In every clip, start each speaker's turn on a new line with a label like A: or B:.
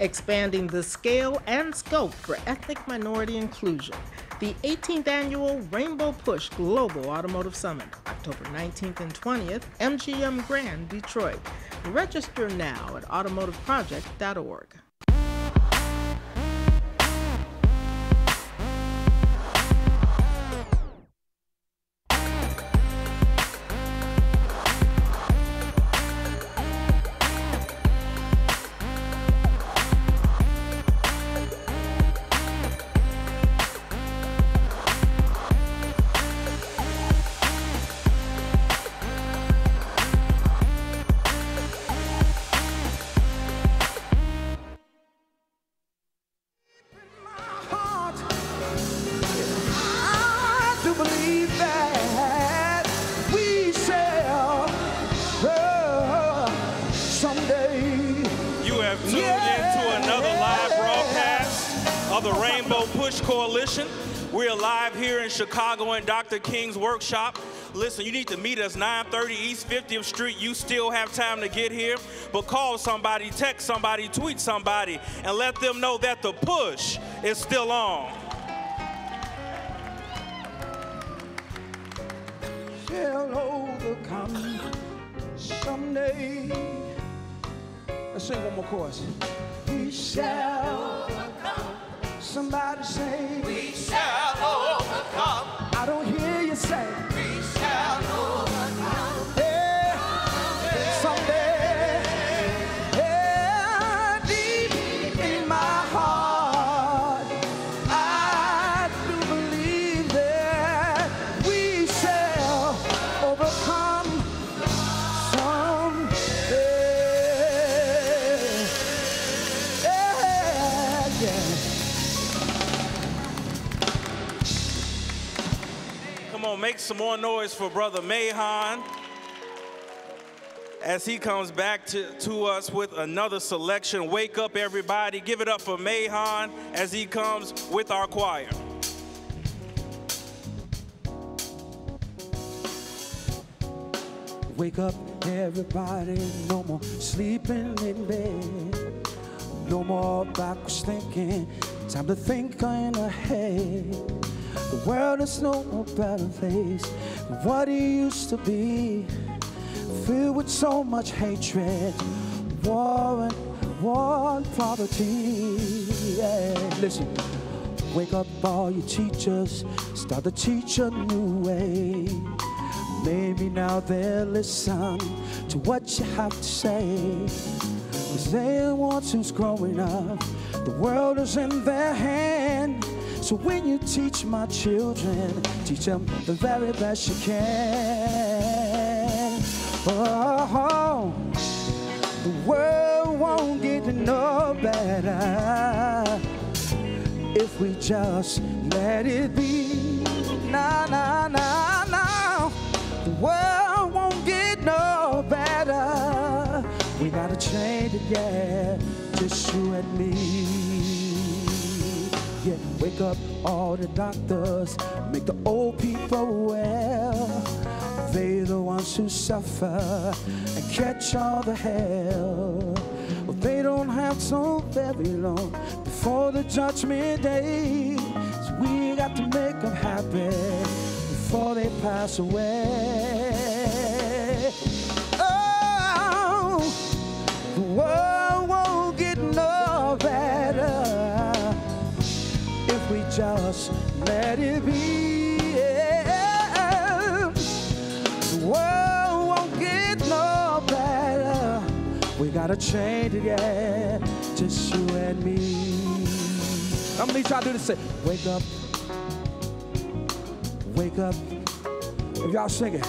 A: expanding the scale and scope for ethnic minority inclusion. The 18th Annual Rainbow Push Global Automotive Summit, October 19th and 20th, MGM Grand, Detroit. Register now at automotiveproject.org.
B: We're live here in Chicago in Dr. King's workshop. Listen, you need to meet us 930 East 50th Street. You still have time to get here, but call somebody, text somebody, tweet somebody, and let them know that the push is still on.
C: Shall overcome someday. Let's sing one more chorus. We shall overcome. Somebody say, we shall overcome. I don't hear you say, we shall overcome. Yeah, someday, yeah, deep in my heart, I do believe that we shall overcome someday. Yeah, yeah.
B: Come on, make some more noise for Brother Mahan as he comes back to us with another selection. Wake up, everybody. Give it up for Mahan as he comes with our choir.
C: Wake up, everybody. No more sleeping in bed. No more backwards thinking. Time to think on ahead. The world is no more better place than what it used to be. Filled with so much hatred, war and poverty. Yeah. Listen, wake up all you teachers, start to teach a new way. Maybe now they'll listen to what you have to say. 'Cause they're the ones who's growing up. The world is in their hand. So when you teach my children, teach them the very best you can. Oh, the world won't get no better if we just let it be. Nah, nah, nah, nah. The world won't get no better. We gotta change it, yeah, just you and me. Yeah, wake up all the doctors, make the old people well. They're the ones who suffer and catch all the hell. Well, they don't have so very long before the judgment day. So we got to make them happy before they pass away. Oh, the world won't get no better if we just let it be. Yeah. The world won't get no better. We gotta change it, yeah, just you and me. How many try to do this? Say, wake up, wake up. If y'all sing it,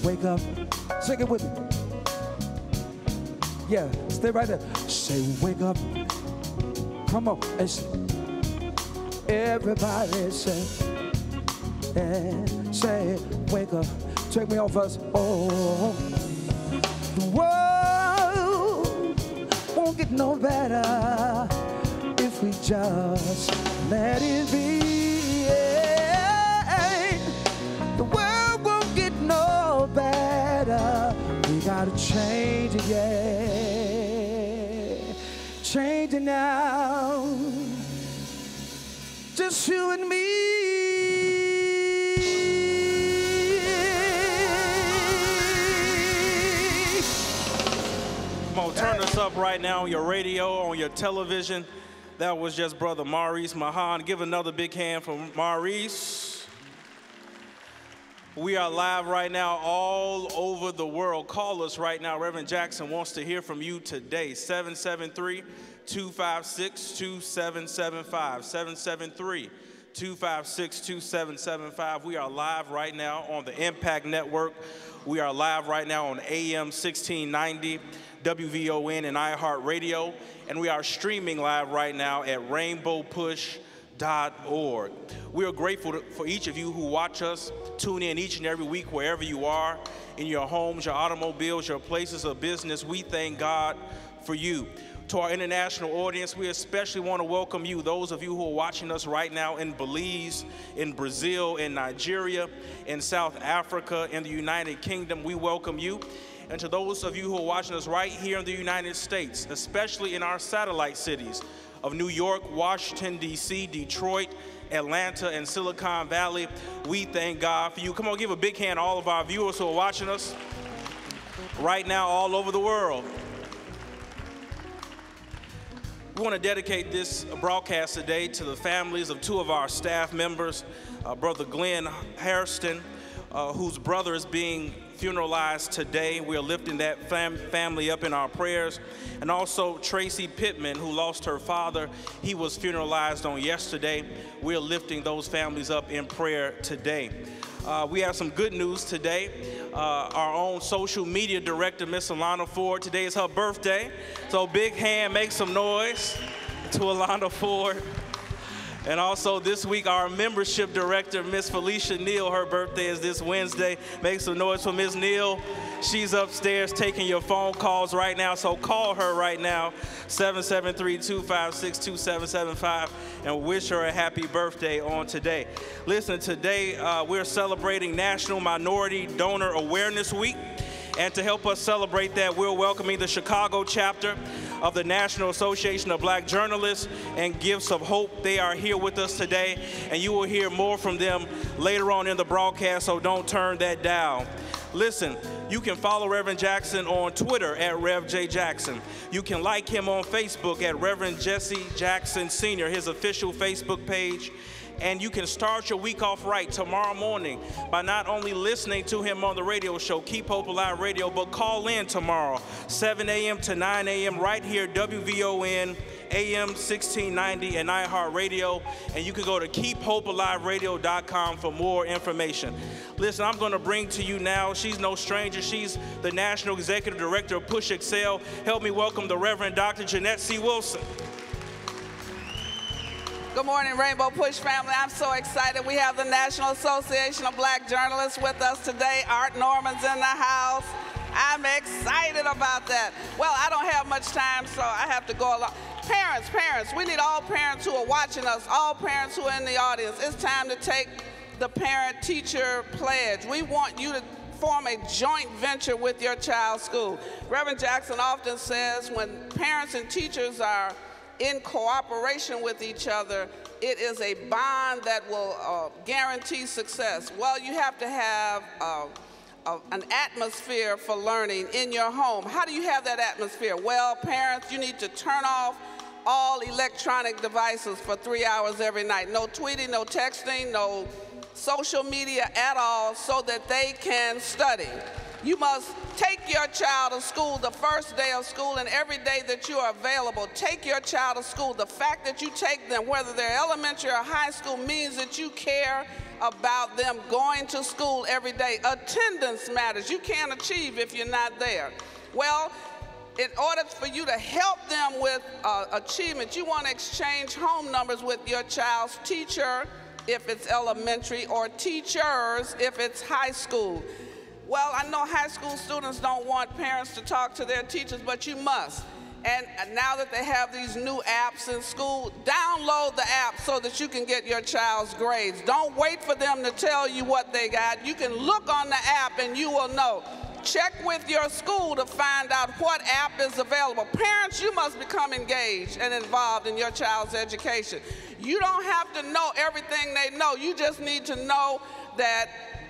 C: wake up, sing it with me. Yeah, stay right there. Say, wake up. Come on, and everybody say, yeah, say, wake up. Take me off us. Oh, the world won't get no better if we just let it be. Yeah. The world won't get no better. We gotta change it, yeah. Change safety now, just you and me.
B: Come on, turn us up right now on your radio, on your television. That was just Brother Maurice Mahan. Give another big hand for Maurice. We are live right now all over the world. Call us right now. Reverend Jackson wants to hear from you today. 773-256-2775. 773-256-2775. We are live right now on the Impact Network. We are live right now on AM 1690, WVON and iHeartRadio. And we are streaming live right now at rainbowpush.org. We are grateful for each of you who watch us, tune in each and every week wherever you are, in your homes, your automobiles, your places of business. We thank God for you. To our international audience, we especially want to welcome you, those of you who are watching us right now in Belize, in Brazil, in Nigeria, in South Africa, in the United Kingdom. We welcome you. And to those of you who are watching us right here in the United States, especially in our satellite cities of New York, Washington, D.C., Detroit, Atlanta, and Silicon Valley, we thank God for you. Come on, give a big hand to all of our viewers who are watching us right now all over the world. We want to dedicate this broadcast today to the families of two of our staff members, Brother Glenn Hairston, whose brother is being funeralized today. We are lifting that family up in our prayers. And also Tracy Pittman, who lost her father. He was funeralized on yesterday. We are lifting those families up in prayer today. We have some good news today. Our own social media director, Miss Alana Ford, today is her birthday. So big hand, make some noise to Alana Ford. And also this week, our membership director, Miss Felicia Neal, her birthday is this Wednesday. Make some noise for Miss Neal. She's upstairs taking your phone calls right now, so call her right now, 773-256-2775, and wish her a happy birthday on today. Listen, today we're celebrating National Minority Donor Awareness Week. And to help us celebrate that, we're welcoming the Chicago chapter of the National Association of Black Journalists and Gifts of Hope. They are here with us today, and you will hear more from them later on in the broadcast, so don't turn that down. Listen, you can follow Reverend Jackson on Twitter at Rev J Jackson. You can like him on Facebook at Reverend Jesse Jackson Sr., his official Facebook page. And you can start your week off right tomorrow morning by not only listening to him on the radio show, Keep Hope Alive Radio, but call in tomorrow, 7 a.m. to 9 a.m. right here, WVON, AM 1690 and iHeartRadio. And you can go to keephopealiveradio.com for more information. Listen, I'm going to bring to you now, she's no stranger. She's the National Executive Director of Push Excel. Help me welcome the Reverend Dr. Jeanette C. Wilson.
D: Good morning, Rainbow Push family. I'm so excited. We have the National Association of Black Journalists with us today. Art Norman's in the house. I'm excited about that. Well, I don't have much time, so I have to go along. Parents, we need all parents who are watching us, all parents who are in the audience. It's time to take the parent-teacher pledge. We want you to form a joint venture with your child's school. Reverend Jackson often says when parents and teachers are in cooperation with each other, it is a bond that will guarantee success. Well, you have to have an atmosphere for learning in your home. How do you have that atmosphere? Well, parents, you need to turn off all electronic devices for 3 hours every night. No tweeting, no texting, no social media at all, so that they can study. You must take your child to school the first day of school, and every day that you are available, take your child to school. The fact that you take them, whether they're elementary or high school, means that you care about them going to school every day. Attendance matters. You can't achieve if you're not there. Well, in order for you to help them with achievement, you want to exchange home numbers with your child's teacher if it's elementary, or teachers if it's high school. Well, I know high school students don't want parents to talk to their teachers, but you must. And now that they have these new apps in school, download the app so that you can get your child's grades. Don't wait for them to tell you what they got. You can look on the app and you will know. check with your school to find out what app is available. Parents, you must become engaged and involved in your child's education. You don't have to know everything they know. You just need to know that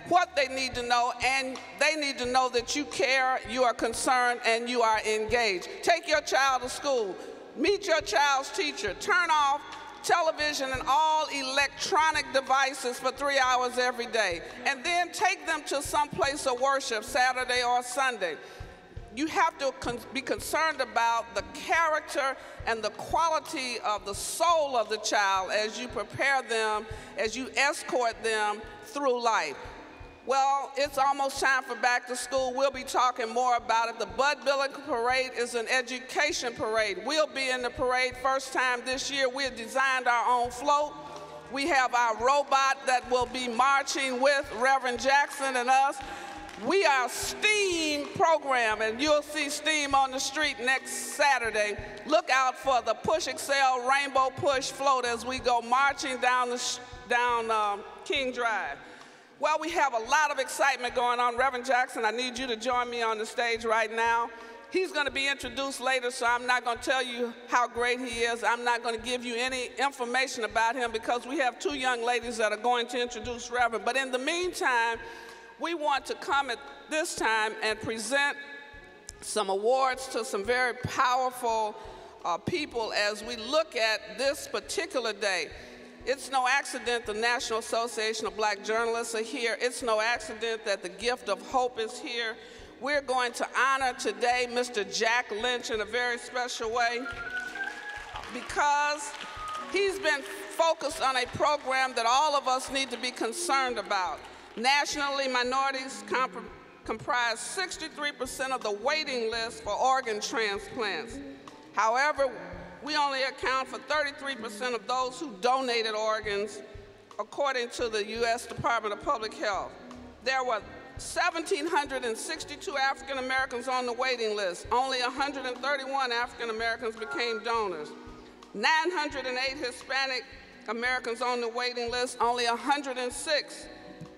D: what they need to know, and they need to know that you care, you are concerned, and you are engaged. Take your child to school. Meet your child's teacher. Turn off television and all electronic devices for 3 hours every day. And then take them to some place of worship, Saturday or Sunday. You have to be concerned about the character and the quality of the soul of the child as you prepare them, as you escort them through life. Well, it's almost time for back to school. We'll be talking more about it. The Bud Billiken Parade is an education parade. We'll be in the parade first time this year. We have designed our own float. We have our robot that will be marching with Reverend Jackson and us. We are a STEAM program, and you'll see STEAM on the street next Saturday. Look out for the Push Excel Rainbow Push float as we go marching down King Drive. Well, we have a lot of excitement going on. Reverend Jackson, I need you to join me on the stage right now. He's going to be introduced later, so I'm not going to tell you how great he is. I'm not going to give you any information about him because we have 2 young ladies that are going to introduce Reverend. But in the meantime, we want to come at this time and present some awards to some very powerful people as we look at this particular day. It's no accident the National Association of Black Journalists are here. It's no accident that the Gift of Hope is here. We're going to honor today Mr. Jack Lynch in a very special way because he's been focused on a program that all of us need to be concerned about. Nationally, minorities comprise 63% of the waiting list for organ transplants. However, we only account for 33% of those who donated organs, according to the U.S. Department of Public Health. There were 1,762 African Americans on the waiting list. Only 131 African Americans became donors. 908 Hispanic Americans on the waiting list. Only 106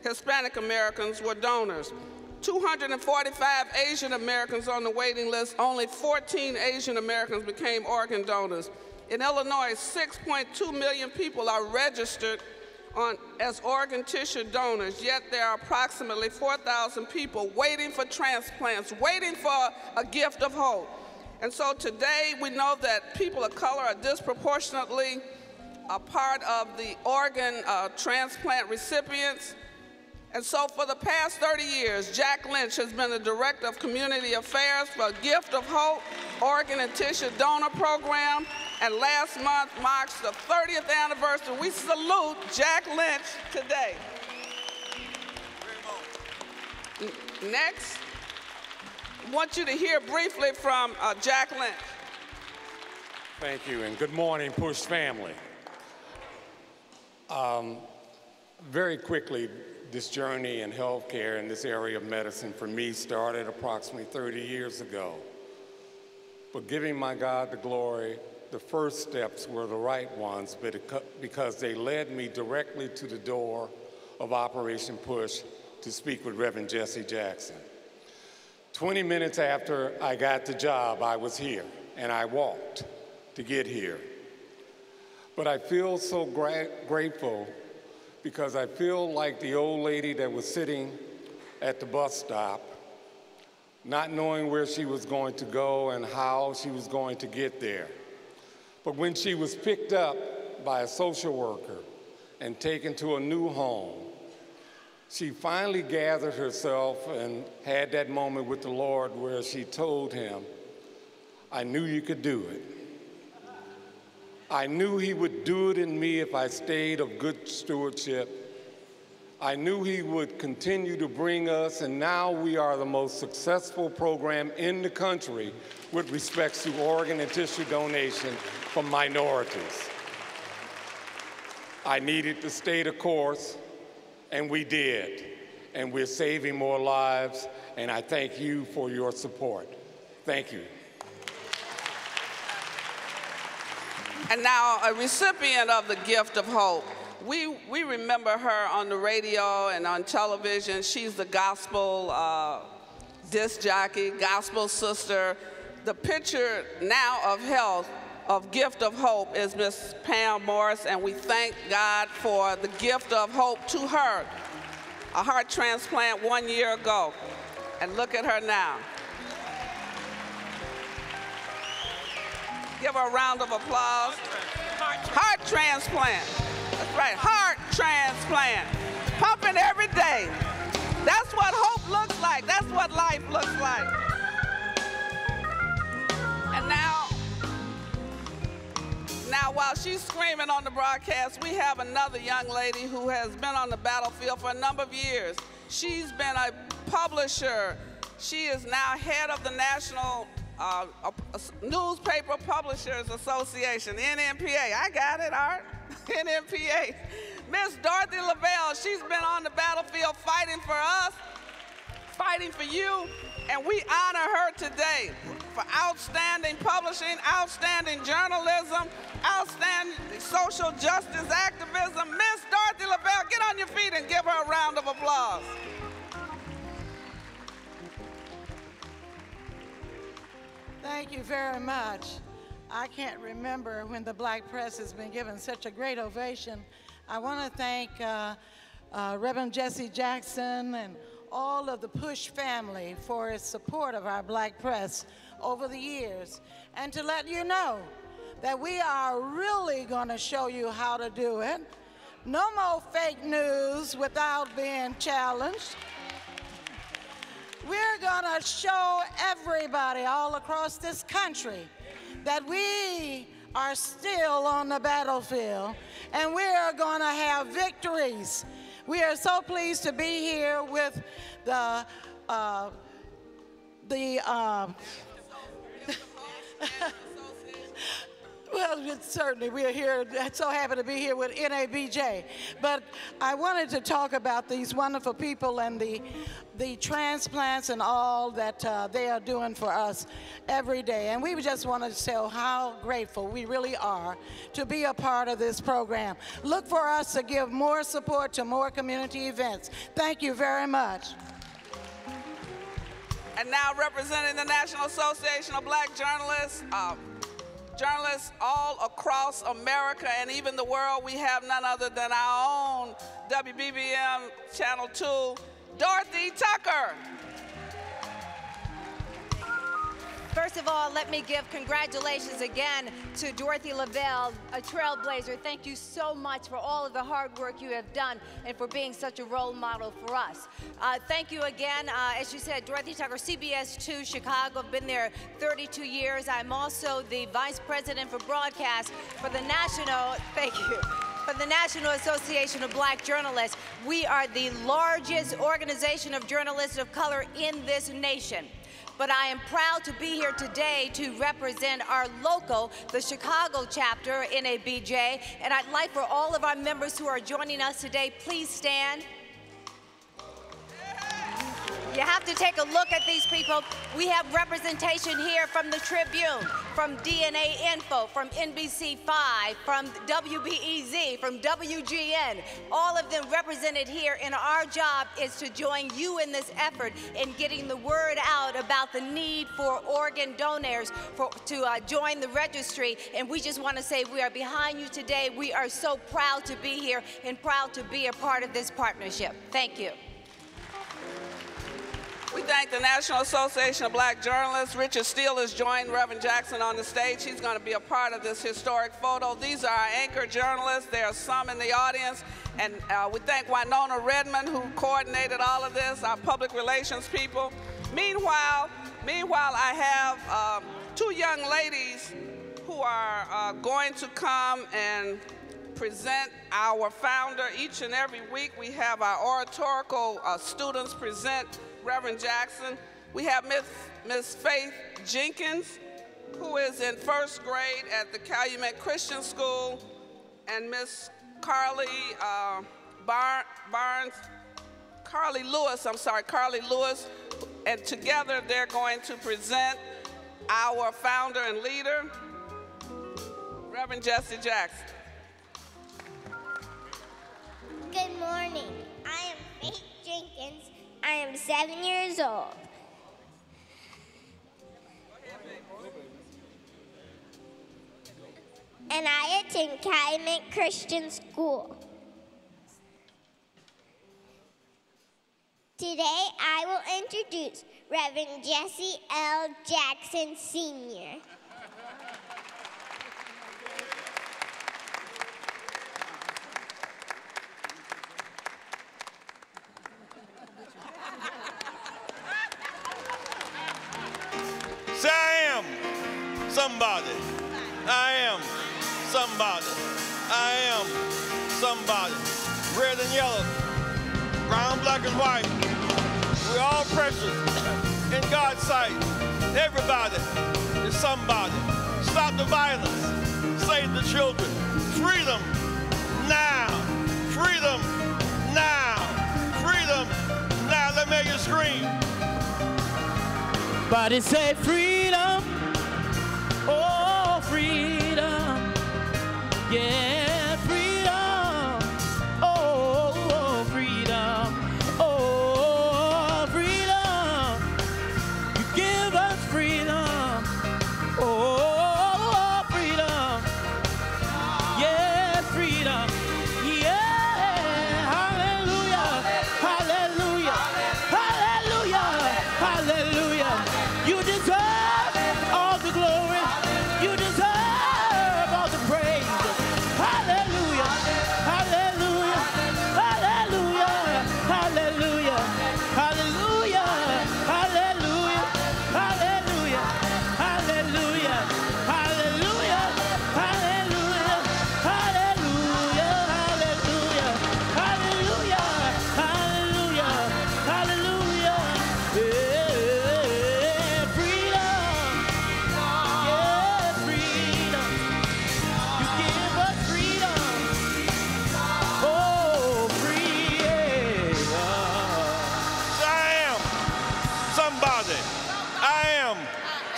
D: Hispanic Americans were donors. 245 Asian Americans on the waiting list, only 14 Asian Americans became organ donors. In Illinois, 6.2 million people are registered as organ tissue donors, yet there are approximately 4,000 people waiting for transplants, waiting for a gift of hope. And so today we know that people of color are disproportionately a part of the organ transplant recipients. And so for the past 30 years, Jack Lynch has been the Director of Community Affairs for Gift of Hope Organ and Tissue Donor Program, and last month marks the 30th anniversary. We salute Jack Lynch today. Next, I want you to hear briefly from Jack Lynch.
E: Thank you, and good morning, Push family. Very quickly, this journey in healthcare in this area of medicine for me started approximately 30 years ago. But giving my God the glory, the first steps were the right ones because they led me directly to the door of Operation Push to speak with Reverend Jesse Jackson. 20 minutes after I got the job, I was here, and I walked to get here. But I feel so grateful because I feel like the old lady that was sitting at the bus stop, not knowing where she was going to go and how she was going to get there. But when she was picked up by a social worker and taken to a new home, she finally gathered herself and had that moment with the Lord where she told him, I knew you could do it. I knew he would do it in me if I stayed of good stewardship. I knew he would continue to bring us, and now we are the most successful program in the country with respect to organ and tissue donation from minorities. I needed to stay the course, and we did. And we're saving more lives, and I thank you for your support. Thank you.
D: And now a recipient of the Gift of Hope. We remember her on the radio and on television. She's the gospel disc jockey, gospel sister. The picture now of health, of Gift of Hope, is Miss Pam Morris, and we thank God for the gift of hope to her. A heart transplant 1 year ago, and look at her now. Give her a round of applause. Heart transplant. That's right, heart transplant. Pumping every day. That's what hope looks like. That's what life looks like. And now while she's screaming on the broadcast, we have another young lady who has been on the battlefield for a number of years. She's been a publisher. She is now head of the National Newspaper Publishers Association, NNPA. I got it, Art. NNPA. Miss Dorothy Lavelle, she's been on the battlefield fighting for us, fighting for you, and we honor her today for outstanding publishing, outstanding journalism, outstanding social justice activism. Miss Dorothy Lavelle, get on your feet and give her a round of applause.
F: Thank you very much. I can't remember when the black press has been given such a great ovation. I want to thank Reverend Jesse Jackson and all of the Push family for its support of our black press over the years, and to let you know that we are really going to show you how to do it. No more fake news without being challenged. We're going to show everybody all across this country that we are still on the battlefield, and we are going to have victories. We are so pleased to be here with the well, certainly we are here, so happy to be here with NABJ. But I wanted to talk about these wonderful people and the transplants and all that they are doing for us every day. And we just want to show how grateful we really are to be a part of this program. Look for us to give more support to more community events. Thank you very much.
D: And now representing the National Association of Black Journalists, journalists all across America and even the world, we have none other than our own WBBM Channel 2, Dorothy Tucker.
G: First of all, let me give congratulations again to Dorothy Lavelle, a trailblazer. Thank you so much for all of the hard work you have done and for being such a role model for us. Thank you again. As you said, Dorothy Tucker, CBS 2 Chicago. I've been there 32 years. I'm also the Vice President for Broadcast for the National, thank you, for the National Association of Black Journalists. We are the largest organization of journalists of color in this nation. But I am proud to be here today to represent our local, the Chicago chapter, NABJ, and I'd like for all of our members who are joining us today, please stand. You have to take a look at these people. We have representation here from the Tribune, from DNA Info, from NBC5, from WBEZ, from WGN, all of them represented here. And our job is to join you in this effort in getting the word out about the need for organ donors to join the registry. And we just want to say we are behind you today. We are so proud to be here and proud to be a part of this partnership. Thank you.
D: We thank the National Association of Black Journalists. Richard Steele has joined Reverend Jackson on the stage. He's going to be a part of this historic photo. These are our anchor journalists. There are some in the audience. And we thank Winona Redmond, who coordinated all of this, our public relations people. Meanwhile, I have two young ladies who are going to come and present our founder. Each and every week, we have our oratorical students present Reverend Jackson. We have Miss Faith Jenkins, who is in first grade at the Calumet Christian School, and Miss Carly Lewis, and together they're going to present our founder and leader, Reverend Jesse Jackson.
H: Good morning. I am Faith Jenkins. I am 7 years old. and I attend Calumet Christian School. Today, I will introduce Reverend Jesse L. Jackson, Sr.
I: Say, I am somebody. I am somebody. I am somebody. Red and yellow, brown, black, and white. We're all precious in God's sight. Everybody is somebody. Stop the violence. Save the children. Freedom now. Freedom now. Freedom now. Let me hear you scream.
C: Body say freedom, oh freedom, yeah freedom, oh freedom, oh freedom. You give us freedom, oh freedom, yeah freedom, yeah hallelujah, hallelujah, hallelujah, hallelujah. You deserve all the glory. You deserve all the praise. Hallelujah. Hallelujah. Hallelujah. Hallelujah. Hallelujah. Hallelujah. Hallelujah. Hallelujah. Hallelujah. Hallelujah. Hallelujah. Hallelujah. Hallelujah. Hallelujah. Hallelujah.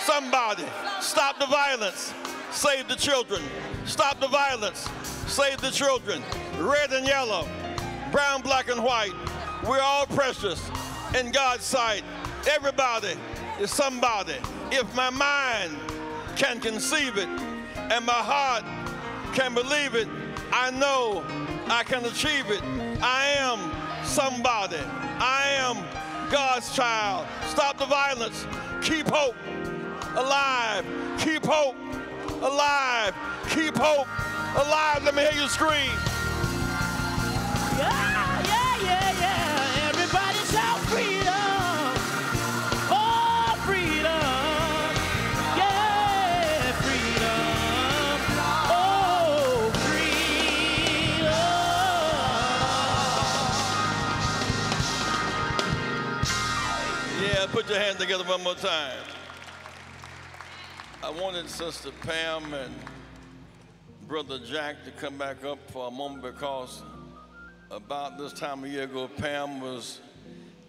I: Somebody. Stop the violence. Save the children. Stop the violence. Save the children. Red and yellow, brown, black, and white. We're all precious in God's sight. Everybody is somebody. If my mind can conceive it and my heart can believe it, I know I can achieve it. I am somebody. I am God's child. Stop the violence. Keep hope alive. Keep hope alive. Keep hope alive. Let me hear you scream.
C: Yeah, yeah, yeah, yeah. Everybody shout freedom. Oh, freedom. Yeah, freedom. Oh, freedom.
I: Yeah, put your hands together one more time. I wanted Sister Pam and Brother Jack to come back up for a moment because about this time a year ago, Pam was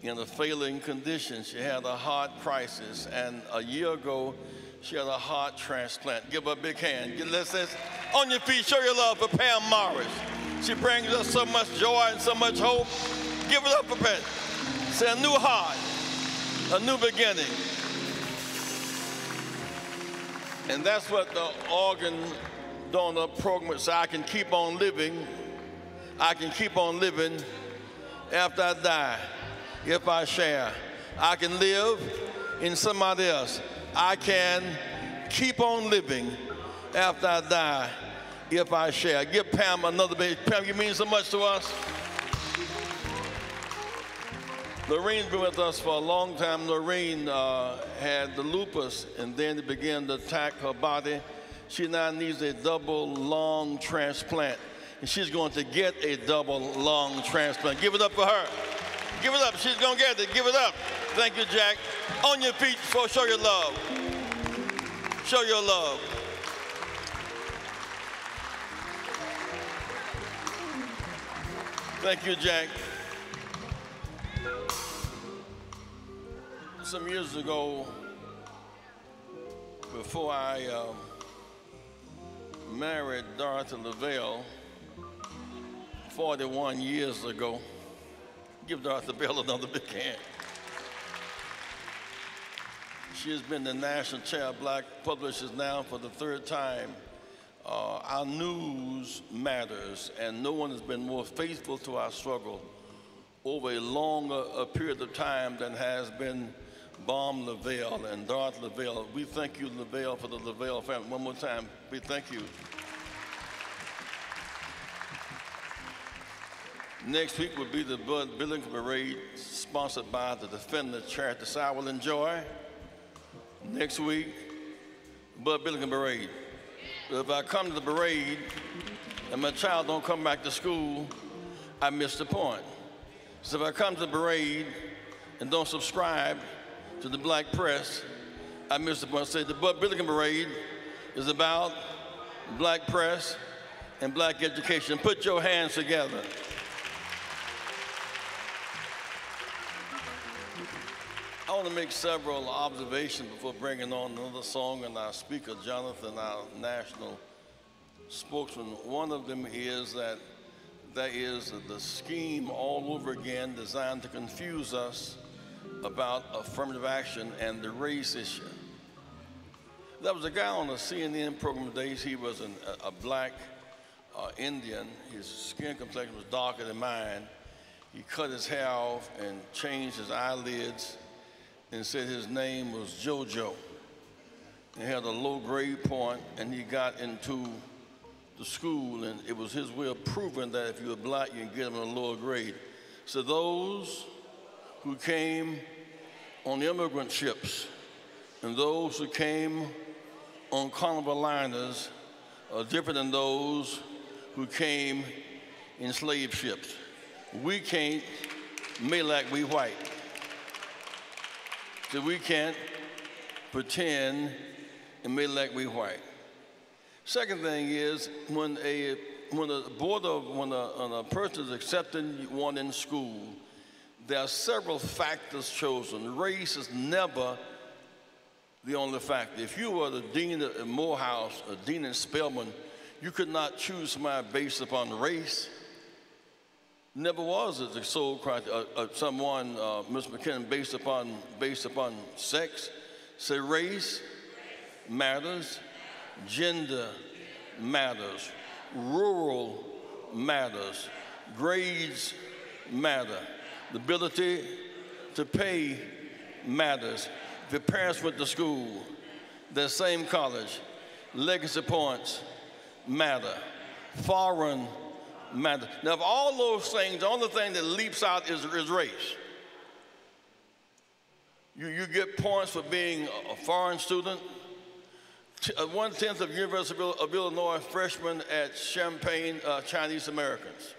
I: in a failing condition. She had a heart crisis, and a year ago, she had a heart transplant. Give her a big hand. Let's on your feet, show your love for Pam Morris. She brings us so much joy and so much hope. Give it up for Pam. Say a new heart, a new beginning. And that's what the organ donor program says. I can keep on living. I can keep on living after I die, if I share. I can live in somebody else. I can keep on living after I die, if I share. Give Pam another big. Pam, you mean so much to us. Lorraine's been with us for a long time. Lorraine had the lupus, and then it began to attack her body. She now needs a double lung transplant, and she's going to get a double lung transplant. Give it up for her. Give it up. She's going to get it. Give it up. Thank you, Jack. On your feet, for show your love. Show your love. Thank you, Jack. Some years ago, before I married Dorothy Lavelle, 41 years ago, give Dorothy Lavelle another big hand. She has been the national chair of Black Publishers now for the third time. our news matters, and no one has been more faithful to our struggle over a longer period of time than has been Baum Lavelle and Dorothy Lavelle. We thank you, Lavelle, for the Lavelle family. One more time, we thank you. Next week will be the Bud Billington Parade, sponsored by the Defender Charity. So I will enjoy next week Bud Billington Parade. But if I come to the parade and my child don't come back to school, I miss the point. So if I come to the parade and don't subscribe to the black press, I miss the point. Say the Bud Billington Parade is about black press and black education. Put your hands together. I want to make several observations before bringing on another song and our speaker, Jonathan, our national spokesman. One of them is that there is the scheme all over again designed to confuse us about affirmative action and the race issue. There was a guy on a CNN program today. He was a black Indian. His skin complexion was darker than mine. He cut his hair off and changed his eyelids and said his name was JoJo. He had a low grade point, and he got into the school, and it was his way of proving that if you were black, you can get them in a lower grade. So those who came on the immigrant ships and those who came on Carnival liners are different than those who came in slave ships. We can't make like we white. So we can't pretend and make like we white. Second thing is when a person is accepting one in school, there are several factors chosen. Race is never the only factor. If you were the dean at Morehouse, or dean at Spelman, you could not choose somebody based upon race. Never was it the sole criteria. Someone, Ms. McKinnon, based upon sex. Say race matters, gender matters, rural matters, grades matter, the ability to pay matters. If your parents went to school, the same college, legacy points matter, foreign matter. Now, of all those things, the only thing that leaps out is race. You get points for being a foreign student. 1/10 of University of Illinois freshmen at Champaign, Chinese Americans.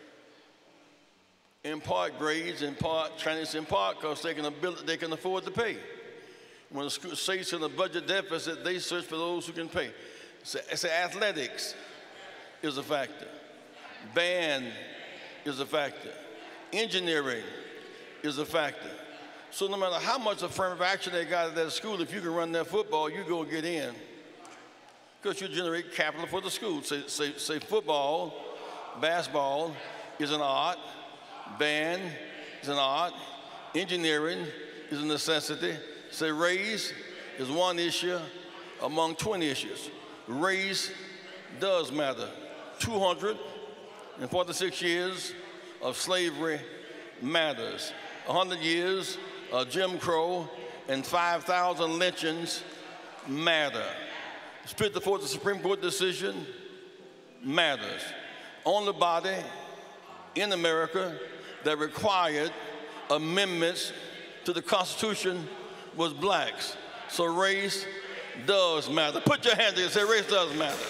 I: In part grades, in part Chinese, in part because they can afford to pay. When the state's in a budget deficit, they search for those who can pay. So athletics is a factor. Band is a factor. Engineering is a factor. So no matter how much affirmative action they got at that school, if you can run their football, you go get in. Because you generate capital for the school. Say football, basketball is an art, band is an art, engineering is a necessity. Say race is one issue among 20 issues. Race does matter. 246 years of slavery matters. 100 years of Jim Crow and 5,000 lynchings matter. Split the fourth, the Supreme Court decision matters. Only body in America that required amendments to the Constitution was blacks. So race does matter. Put your hand there and say race does matter.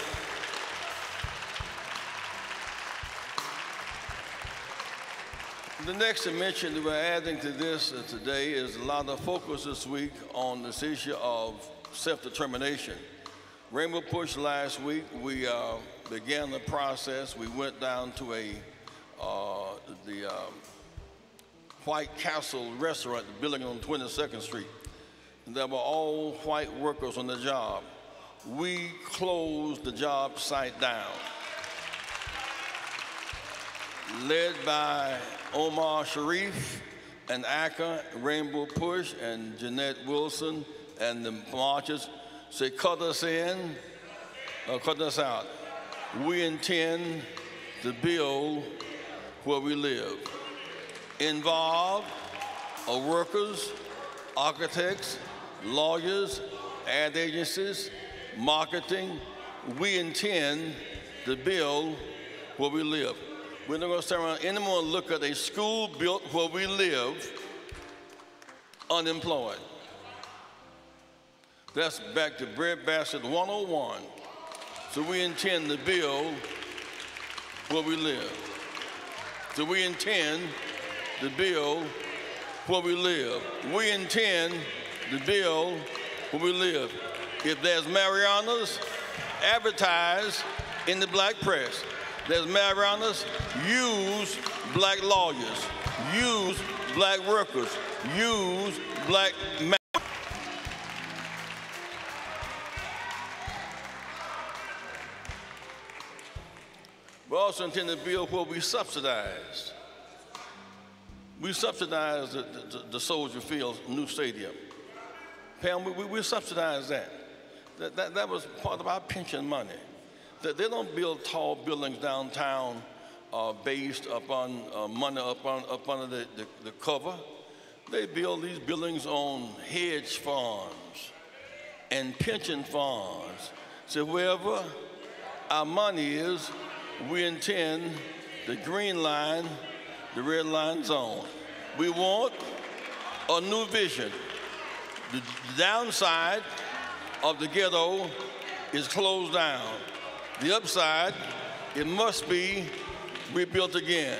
I: The next dimension that we're adding to this today is a lot of focus this week on this issue of self-determination. Rainbow Push last week, we began the process. We went down to the White Castle restaurant, the building on 22nd Street. And there were all white workers on the job. We closed the job site down. Led by Omar Sharif and ACA, Rainbow Push, and Jeanette Wilson, and the marchers say, cut us in or cut us out. we intend to build where we live. Involved are workers, architects, lawyers, ad agencies, marketing. We intend to build where we live. We're not going to stand around anymore and look at a school built where we live, unemployed. That's back to Breadbasket 101. So we intend to build where we live. So we intend to build where we live. We intend to build where we live. If there's Marianas, advertise in the black press. There's Marianas, use black lawyers, use black workers, use black We also intend to build where we subsidize. We subsidize the Soldier Field new stadium. Pam, we subsidize that. That was part of our pension money. They don't build tall buildings downtown based upon money up under the cover. They build these buildings on hedge funds and pension funds. So wherever our money is, we intend the green line, the red line zone. We want a new vision. The downside of the ghetto is closed down. The upside, it must be rebuilt again.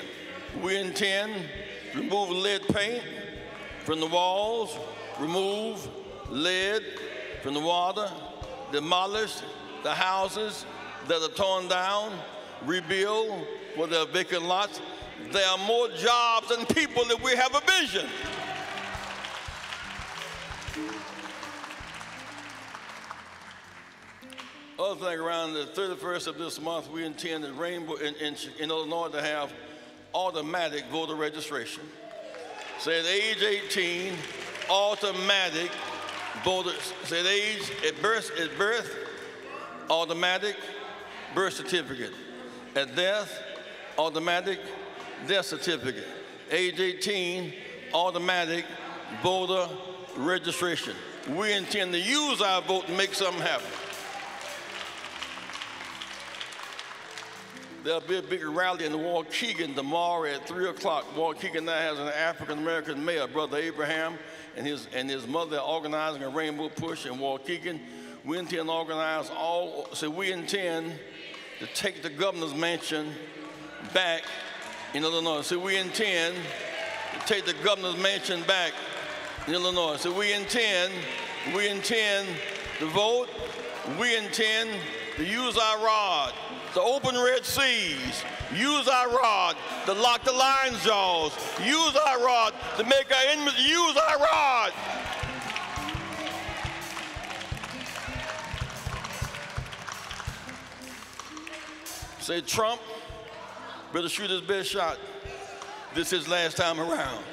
I: We intend to remove lead paint from the walls, remove lead from the water, demolish the houses that are torn down, rebuild where there are vacant lots. There are more jobs than people if we have a vision. Other thing, around the 31st of this month, we intend in Rainbow in Illinois to have automatic voter registration. Say at age 18, automatic voter. Say at age at birth, automatic birth certificate. At death, automatic death certificate. Age 18, automatic voter registration. We intend to use our vote to make something happen. There'll be a big rally in Waukegan tomorrow at 3 o'clock. Waukegan now has an African-American mayor, Brother Abraham, and his mother are organizing a rainbow push in Waukegan. We intend to organize we intend to take the governor's mansion back in Illinois. So we intend to take the governor's mansion back in Illinois. So we intend to vote. We intend to use our rod to open Red Seas. Use our rod to lock the lion's jaws. Use our rod to make our enemies. Use our rod. Say, Trump better shoot his best shot. This is his last time around.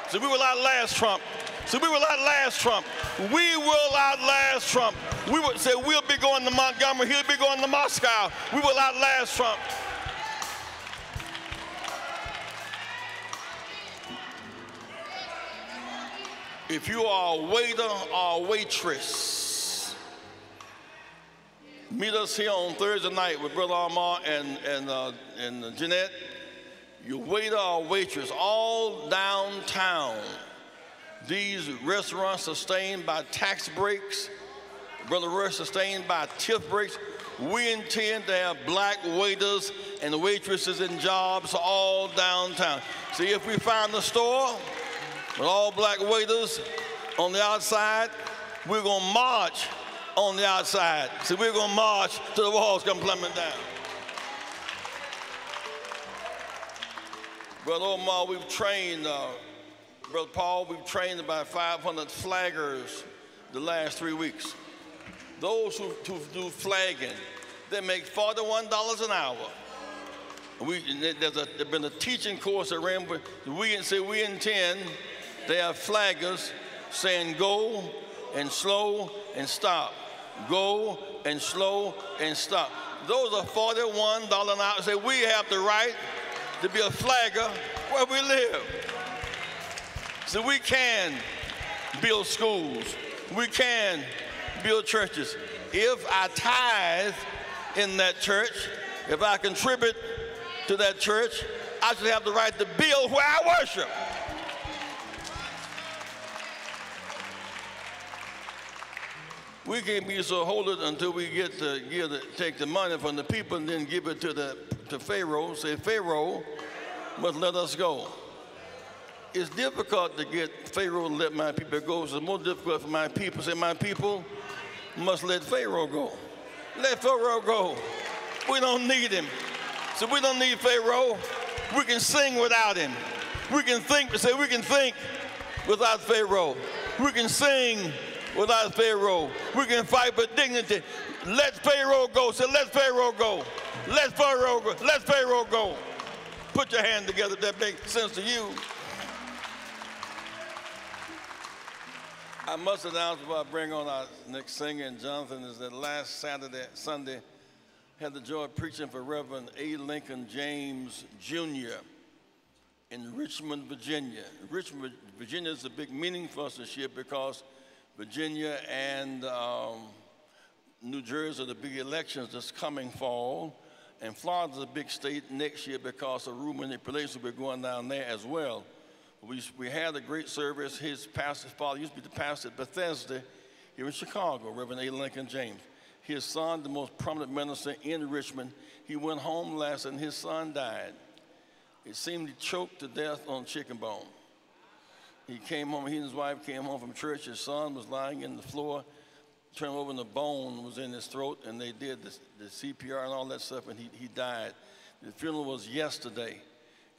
I: So we will outlast Trump. So we will outlast Trump. We will outlast Trump. We would say we'll be going to Montgomery, he'll be going to Moscow. We will outlast Trump. If you are a waiter or a waitress, meet us here on Thursday night with Brother Armand and Jeanette. You waiter or waitress, all downtown. These restaurants sustained by tax breaks, Brother Rush, sustained by TIF breaks. We intend to have black waiters and waitresses in jobs all downtown. See, if we find a store with all black waiters on the outside, we're going to march on the outside. See, we're going to march till the walls come plummeting down. Brother Omar, we've trained, Brother Paul, we've trained about 500 flaggers the last 3 weeks. Those who do flagging, they make $41 an hour. There's been a teaching course at Rainbow. We intend to have flaggers saying go and slow and stop. Go and slow and stop. those are $41 an hour. Say we have the right to be a flagger where we live. So we can build schools. We can build churches. If I tithe in that church, if I contribute to that church, I should have the right to build where I worship. We can't be so holy until we get to take the money from the people and then give it to Pharaoh. Say, Pharaoh must let us go. It's difficult to get Pharaoh to let my people go. It's more difficult for my people. Say, my people must let Pharaoh go. Let Pharaoh go. We don't need him. So we don't need Pharaoh. We can sing without him. We can think. Say, we can think without Pharaoh. We can sing without Pharaoh. We can fight for dignity. Let Pharaoh go. Say, let Pharaoh go. Let Pharaoh go. Let Pharaoh go. Put your hand together if that makes sense to you. I must announce before I bring on our next singer, and Jonathan, is that last Sunday, had the joy of preaching for Reverend A. Lincoln James, Jr. in Richmond, Virginia. Richmond, Virginia is a big meaning for us this year because Virginia and New Jersey are the big elections this coming fall, and Florida's a big state next year because of Rule manipulation will be going down there as well. We had a great service. His father used to be the pastor at Bethesda here in Chicago, Reverend A. Lincoln James. His son, the most prominent minister in Richmond, he went home last and his son died. It seemed he choked to death on chicken bone. He came home, he and his wife came home from church. His son was lying in the floor, turned over and the bone was in his throat, and they did the CPR and all that stuff, and he died. The funeral was yesterday.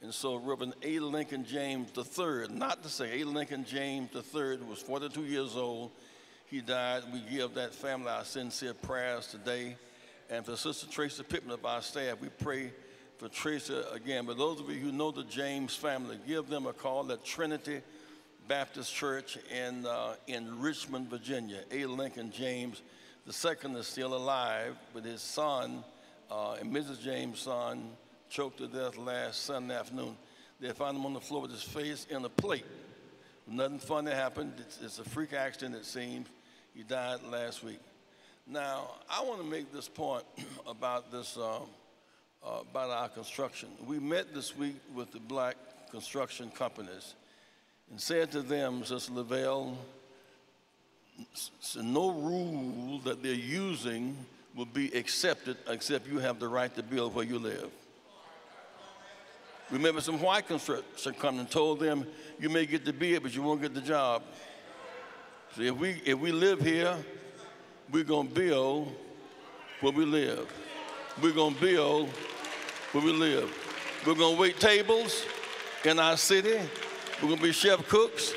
I: And so Reverend A. Lincoln James III, not to say A. Lincoln James III, who was 42 years old, he died. We give that family our sincere prayers today. And for Sister Tracy Pittman of our staff, we pray for Tracy again. But those of you who know the James family, give them a call at Trinity Baptist Church in Richmond, Virginia. A. Lincoln James II is still alive, but his son and Mrs. James' son choked to death last Sunday afternoon. They found him on the floor with his face in a plate. Nothing funny happened. It's a freak accident, it seems. He died last week. Now, I want to make this point about this, about our construction. We met this week with the black construction companies and said to them, Sister Lavelle, no rule that they're using will be accepted except you have the right to build where you live. We met with some white construction company and told them, you may get the bid, but you won't get the job. So if we live here, we're going to build where we live. We're going to build where we live. We're going to wait tables in our city. We're going to be chef cooks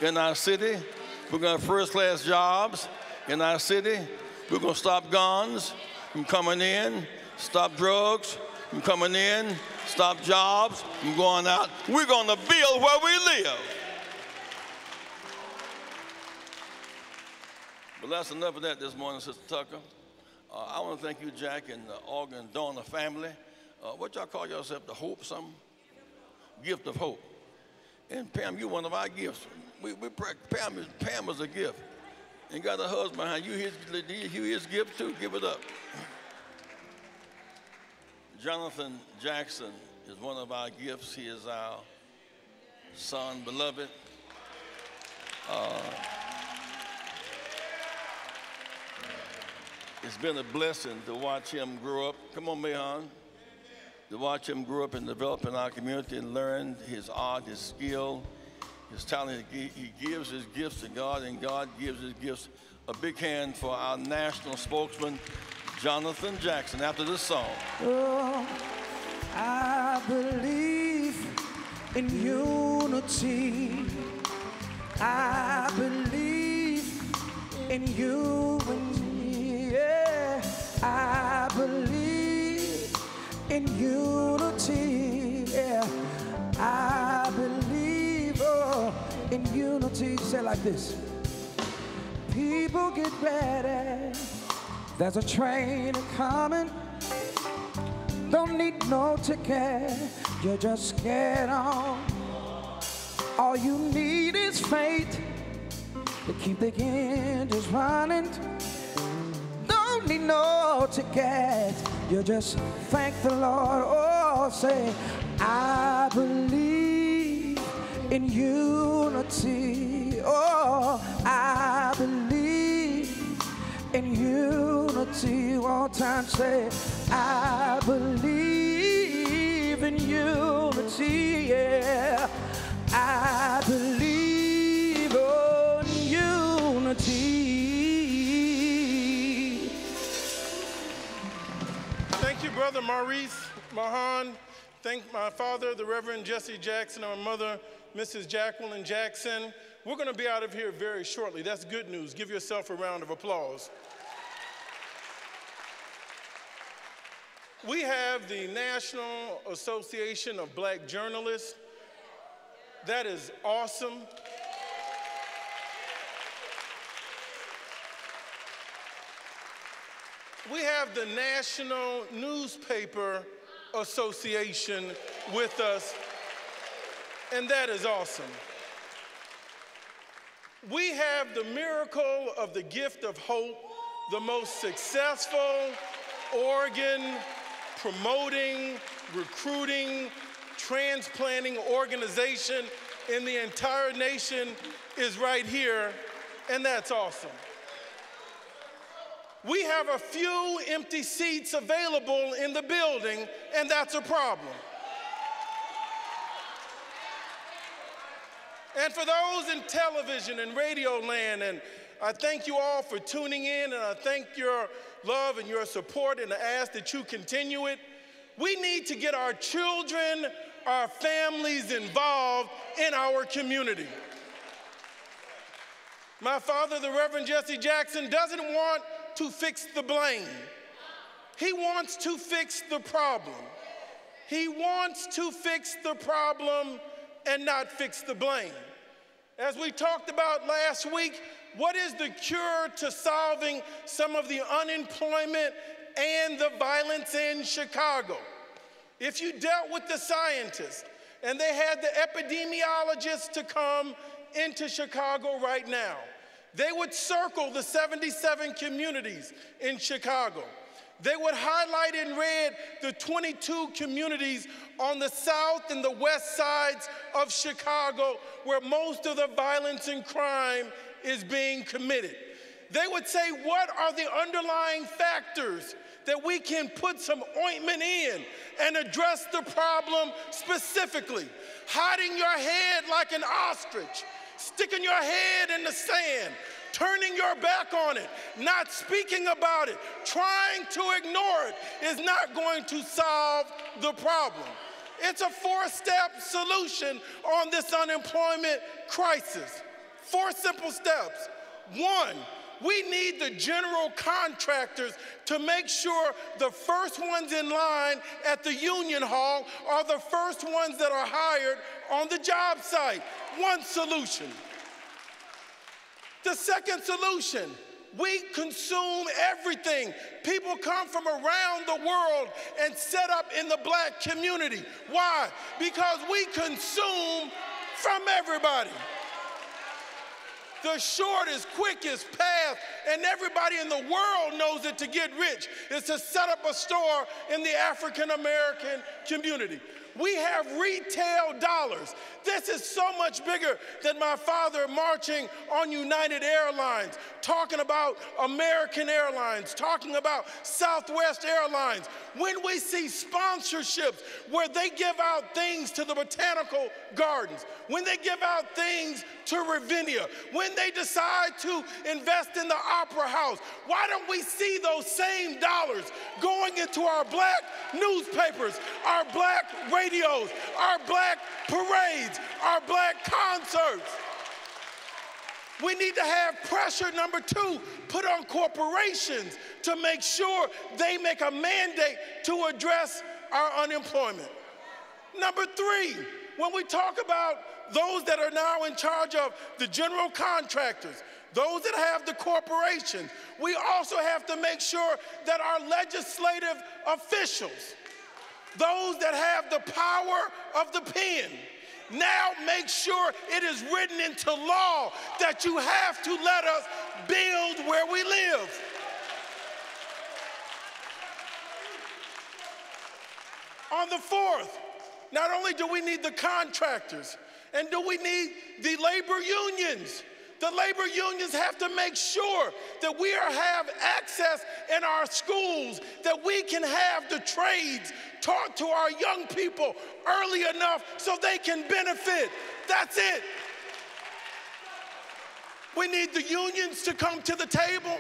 I: in our city. We're going to have first-class jobs in our city. We're going to stop guns from coming in, stop drugs from coming in, stop jobs from going out. We're going to build where we live. But that's enough of that this morning, Sister Tucker. I want to thank you, Jack, and the Olga and Donna family. What y'all call yourself, the Hope something? Gift of Hope. And Pam, you're one of our gifts. Pam is a gift. And got a husband behind you. His gift too. Give it up. Jonathan Jackson is one of our gifts. He is our son, beloved. It's been a blessing to watch him grow up. Come on, Mayhan. To watch him grow up and develop in our community and learn his art, his skill, his talent. He gives his gifts to God, and God gives his gifts. A big hand for our national spokesman, Jonathan Jackson, after this song.
C: Oh, I believe in unity. I believe in you and me. Yeah. I believe in unity. Yeah. I believe in unity. Say it like this. People get ready. There's a train coming. Don't need no ticket, you just get on. All you need is faith to keep the engines running. Don't need no ticket, you just thank the Lord. Oh, say, I believe in unity. Oh, I believe in unity. One time say, I believe in unity. Yeah, I believe in unity.
J: Thank you, Brother Maurice Mahan. Thank my father, the Reverend Jesse Jackson, and my mother, Mrs. Jacqueline Jackson. We're going to be out of here very shortly. That's good news. Give yourself a round of applause. We have the National Association of Black Journalists. That is awesome. We have the National Newspaper Association with us, and that is awesome. We have the Miracle of the Gift of Hope, the most successful organ promoting, recruiting, transplanting organization in the entire nation is right here, and that's awesome. We have a few empty seats available in the building, and that's a problem. And for those in television and radio land, and I thank you all for tuning in, and I thank your love and your support, and I ask that you continue it. We need to get our children, our families involved in our community. My father, the Reverend Jesse Jackson, doesn't want to fix the blame. He wants to fix the problem. He wants to fix the problem and not fix the blame. As we talked about last week, what is the cure to solving some of the unemployment and the violence in Chicago? If you dealt with the scientists and they had the epidemiologists to come into Chicago right now, they would circle the 77 communities in Chicago. They would highlight in red the 22 communities on the south and the west sides of Chicago where most of the violence and crime is being committed. They would say, what are the underlying factors that we can put some ointment in and address the problem specifically? Hiding your head like an ostrich, sticking your head in the sand, turning your back on it, not speaking about it, trying to ignore it is not going to solve the problem. It's a four-step solution on this unemployment crisis. 4 simple steps. 1, we need the general contractors to make sure the first ones in line at the union hall are the first ones that are hired on the job site. 1 solution. The second solution, we consume everything. People come from around the world and set up in the black community. Why? Because we consume from everybody. The shortest, quickest path, and everybody in the world knows it to get rich, is to set up a store in the African American community. We have retail dollars. This is so much bigger than my father marching on United Airlines, talking about American Airlines, talking about Southwest Airlines. When we see sponsorships where they give out things to the botanical gardens, when they give out things to Ravinia, when they decide to invest in the Opera House, why don't we see those same dollars going into our black newspapers, our black radios, our black parades, our black concerts? We need to have pressure, number 2, put on corporations to make sure they make a mandate to address our unemployment. Number 3, when we talk about those that are now in charge of the general contractors, those that have the corporations, we also have to make sure that our legislative officials those that have the power of the pen, now make sure it is written into law that you have to let us build where we live. On the 4th, not only do we need the contractors, and do we need the labor unions. The labor unions have to make sure that we have access in our schools, that we can have the trades taught to our young people early enough so they can benefit. That's it. We need the unions to come to the table.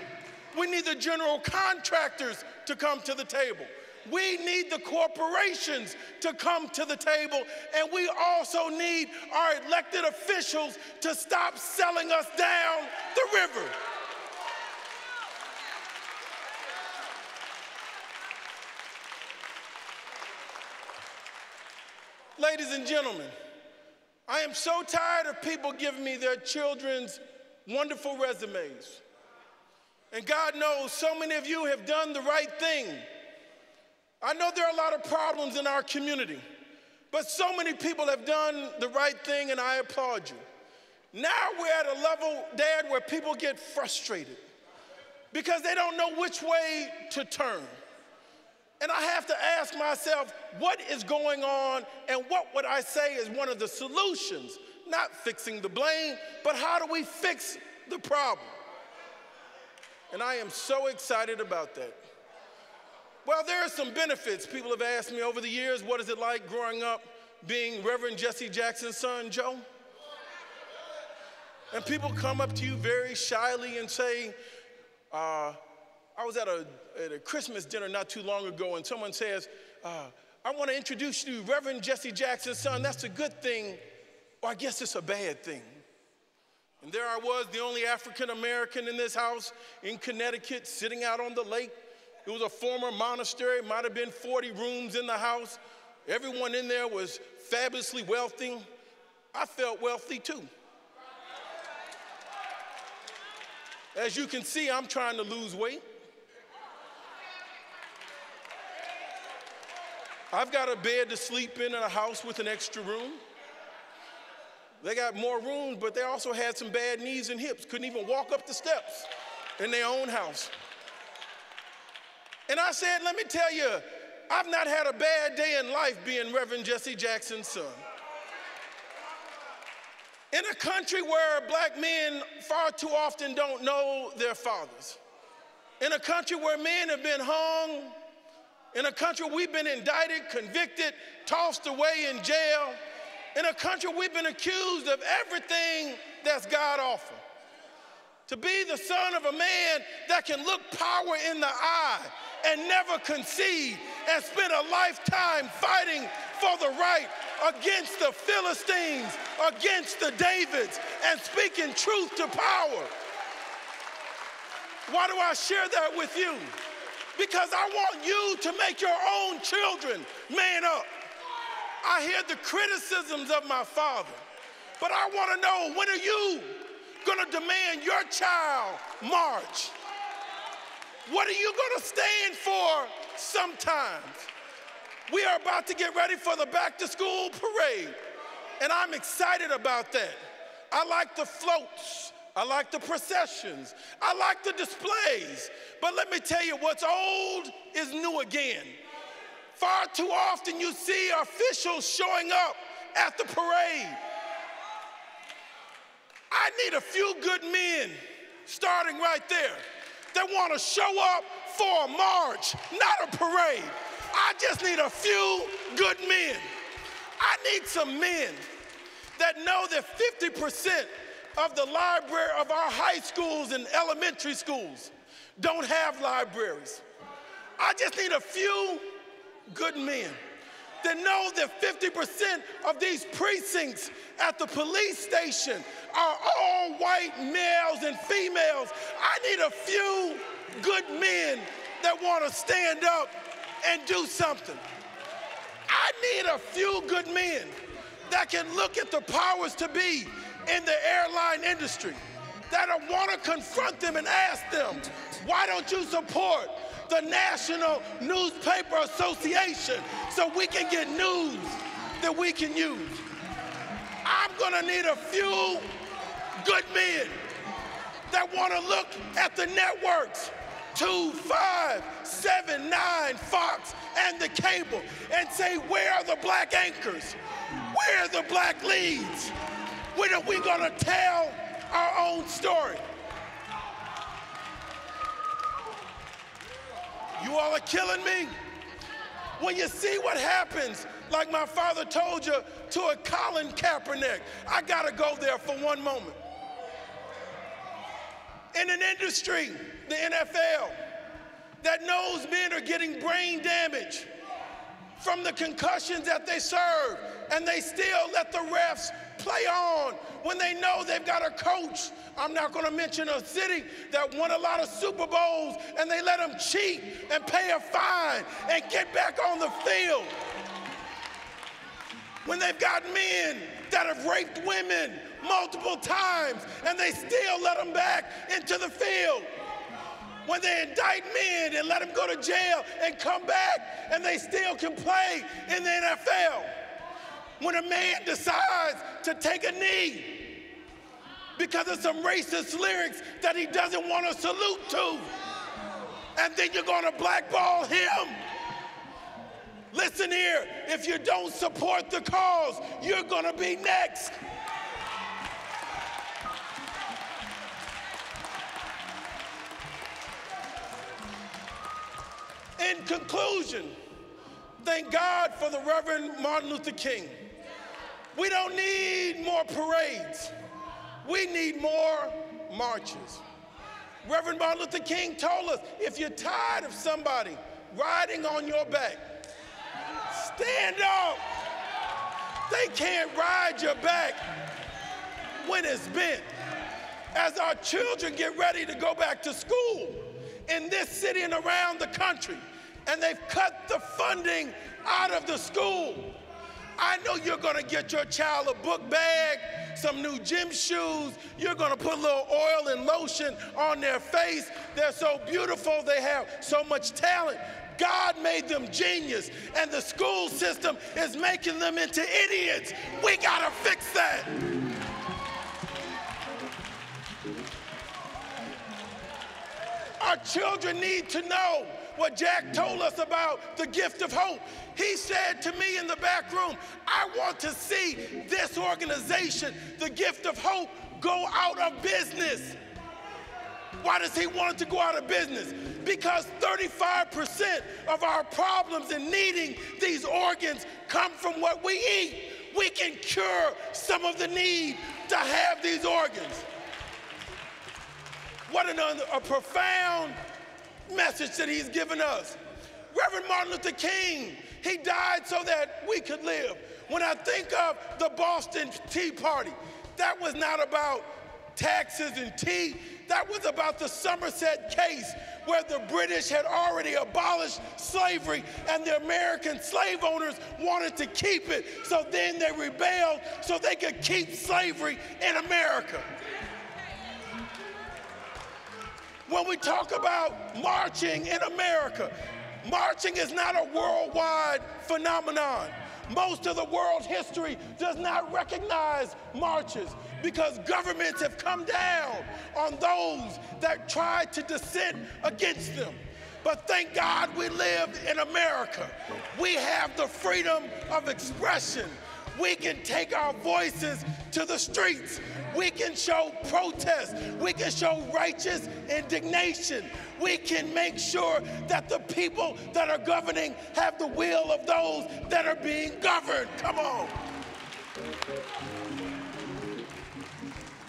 J: We need the general contractors to come to the table. We need the corporations to come to the table, and we also need our elected officials to stop selling us down the river. Ladies and gentlemen, I am so tired of people giving me their children's wonderful resumes. And God knows so many of you have done the right thing. I know there are a lot of problems in our community, but so many people have done the right thing, and I applaud you. Now we're at a level, Dad, where people get frustrated because they don't know which way to turn. And I have to ask myself, what is going on, and what would I say is one of the solutions? Not fixing the blame, but how do we fix the problem? And I am so excited about that. Well, there are some benefits. People have asked me over the years, what is it like growing up being Reverend Jesse Jackson's son, Joe? And people come up to you very shyly and say, I was at a Christmas dinner not too long ago, and someone says, I want to introduce you to Reverend Jesse Jackson's son. That's a good thing, or I guess it's a bad thing. And there I was, the only African American in this house in Connecticut, sitting out on the lake. It was a former monastery, might have been 40 rooms in the house. Everyone in there was fabulously wealthy. I felt wealthy too. As you can see, I'm trying to lose weight. I've got a bed to sleep in a house with an extra room. They got more rooms, but they also had some bad knees and hips. Couldn't even walk up the steps in their own house. And I said, let me tell you, I've not had a bad day in life being Reverend Jesse Jackson's son. In a country where black men far too often don't know their fathers, in a country where men have been hung, in a country where we've been indicted, convicted, tossed away in jail, in a country where we've been accused of everything that's God awful. To be the son of a man that can look power in the eye and never concede, and spend a lifetime fighting for the right against the Philistines, against the Davids, and speaking truth to power. Why do I share that with you? Because I want you to make your own children man up. I hear the criticisms of my father, but I want to know, when are you going to demand your child march? What are you going to stand for sometimes? We are about to get ready for the back-to-school parade, and I'm excited about that. I like the floats. I like the processions. I like the displays. But let me tell you, what's old is new again. Far too often you see officials showing up at the parade. I need a few good men, starting right there, that want to show up for a march, not a parade. I just need a few good men. I need some men that know that 50% of the library of our high schools and elementary schools don't have libraries. I just need a few good men that know that 50% of these precincts at the police station are all white males and females. I need a few good men that want to stand up and do something. I need a few good men that can look at the powers to be in the airline industry, that want to confront them and ask them, why don't you support the National Newspaper Association so we can get news that we can use. I'm gonna need a few good men that wanna look at the networks, 2, 5, 7, 9, Fox, and the cable, and say, where are the black anchors? Where are the black leads? When are we gonna tell our own story? You all are killing me. When you see what happens, like my father told you, to a Colin Kaepernick, I gotta go there for one moment. In an industry, the NFL, that knows men are getting brain damage from the concussions that they serve, and they still let the refs play on when they know they've got a coach, I'm not gonna mention a city, that won a lot of Super Bowls, and they let them cheat and pay a fine and get back on the field. When they've got men that have raped women multiple times, and they still let them back into the field. When they indict men and let them go to jail and come back, and they still can play in the NFL. When a man decides to take a knee because of some racist lyrics that he doesn't want to salute to, and then you're going to blackball him. Listen here, if you don't support the cause, you're going to be next. In conclusion, thank God for the Reverend Martin Luther King. We don't need more parades. We need more marches. Reverend Martin Luther King told us, if you're tired of somebody riding on your back, stand up. They can't ride your back when it's bent. As our children get ready to go back to school in this city and around the country, and they've cut the funding out of the school, I know you're gonna get your child a book bag, some new gym shoes, you're gonna put a little oil and lotion on their face. They're so beautiful, they have so much talent. God made them genius, and the school system is making them into idiots. We gotta fix that. Our children need to know what Jack told us about the gift of hope. He said to me in the back room, I want to see this organization, the gift of hope, go out of business. Why does he want it to go out of business? Because 35% of our problems in needing these organs come from what we eat. We can cure some of the need to have these organs. What a profound message that he's given us. Reverend Martin Luther King, he died so that we could live. When I think of the Boston Tea Party, that was not about taxes and tea. That was about the Somerset case, where the British had already abolished slavery and the American slave owners wanted to keep it. So then they rebelled so they could keep slavery in America. When we talk about marching in America, marching is not a worldwide phenomenon. Most of the world's history does not recognize marches because governments have come down on those that try to dissent against them. But thank God we live in America. We have the freedom of expression. We can take our voices to the streets. We can show protest. We can show righteous indignation. We can make sure that the people that are governing have the will of those that are being governed. Come on.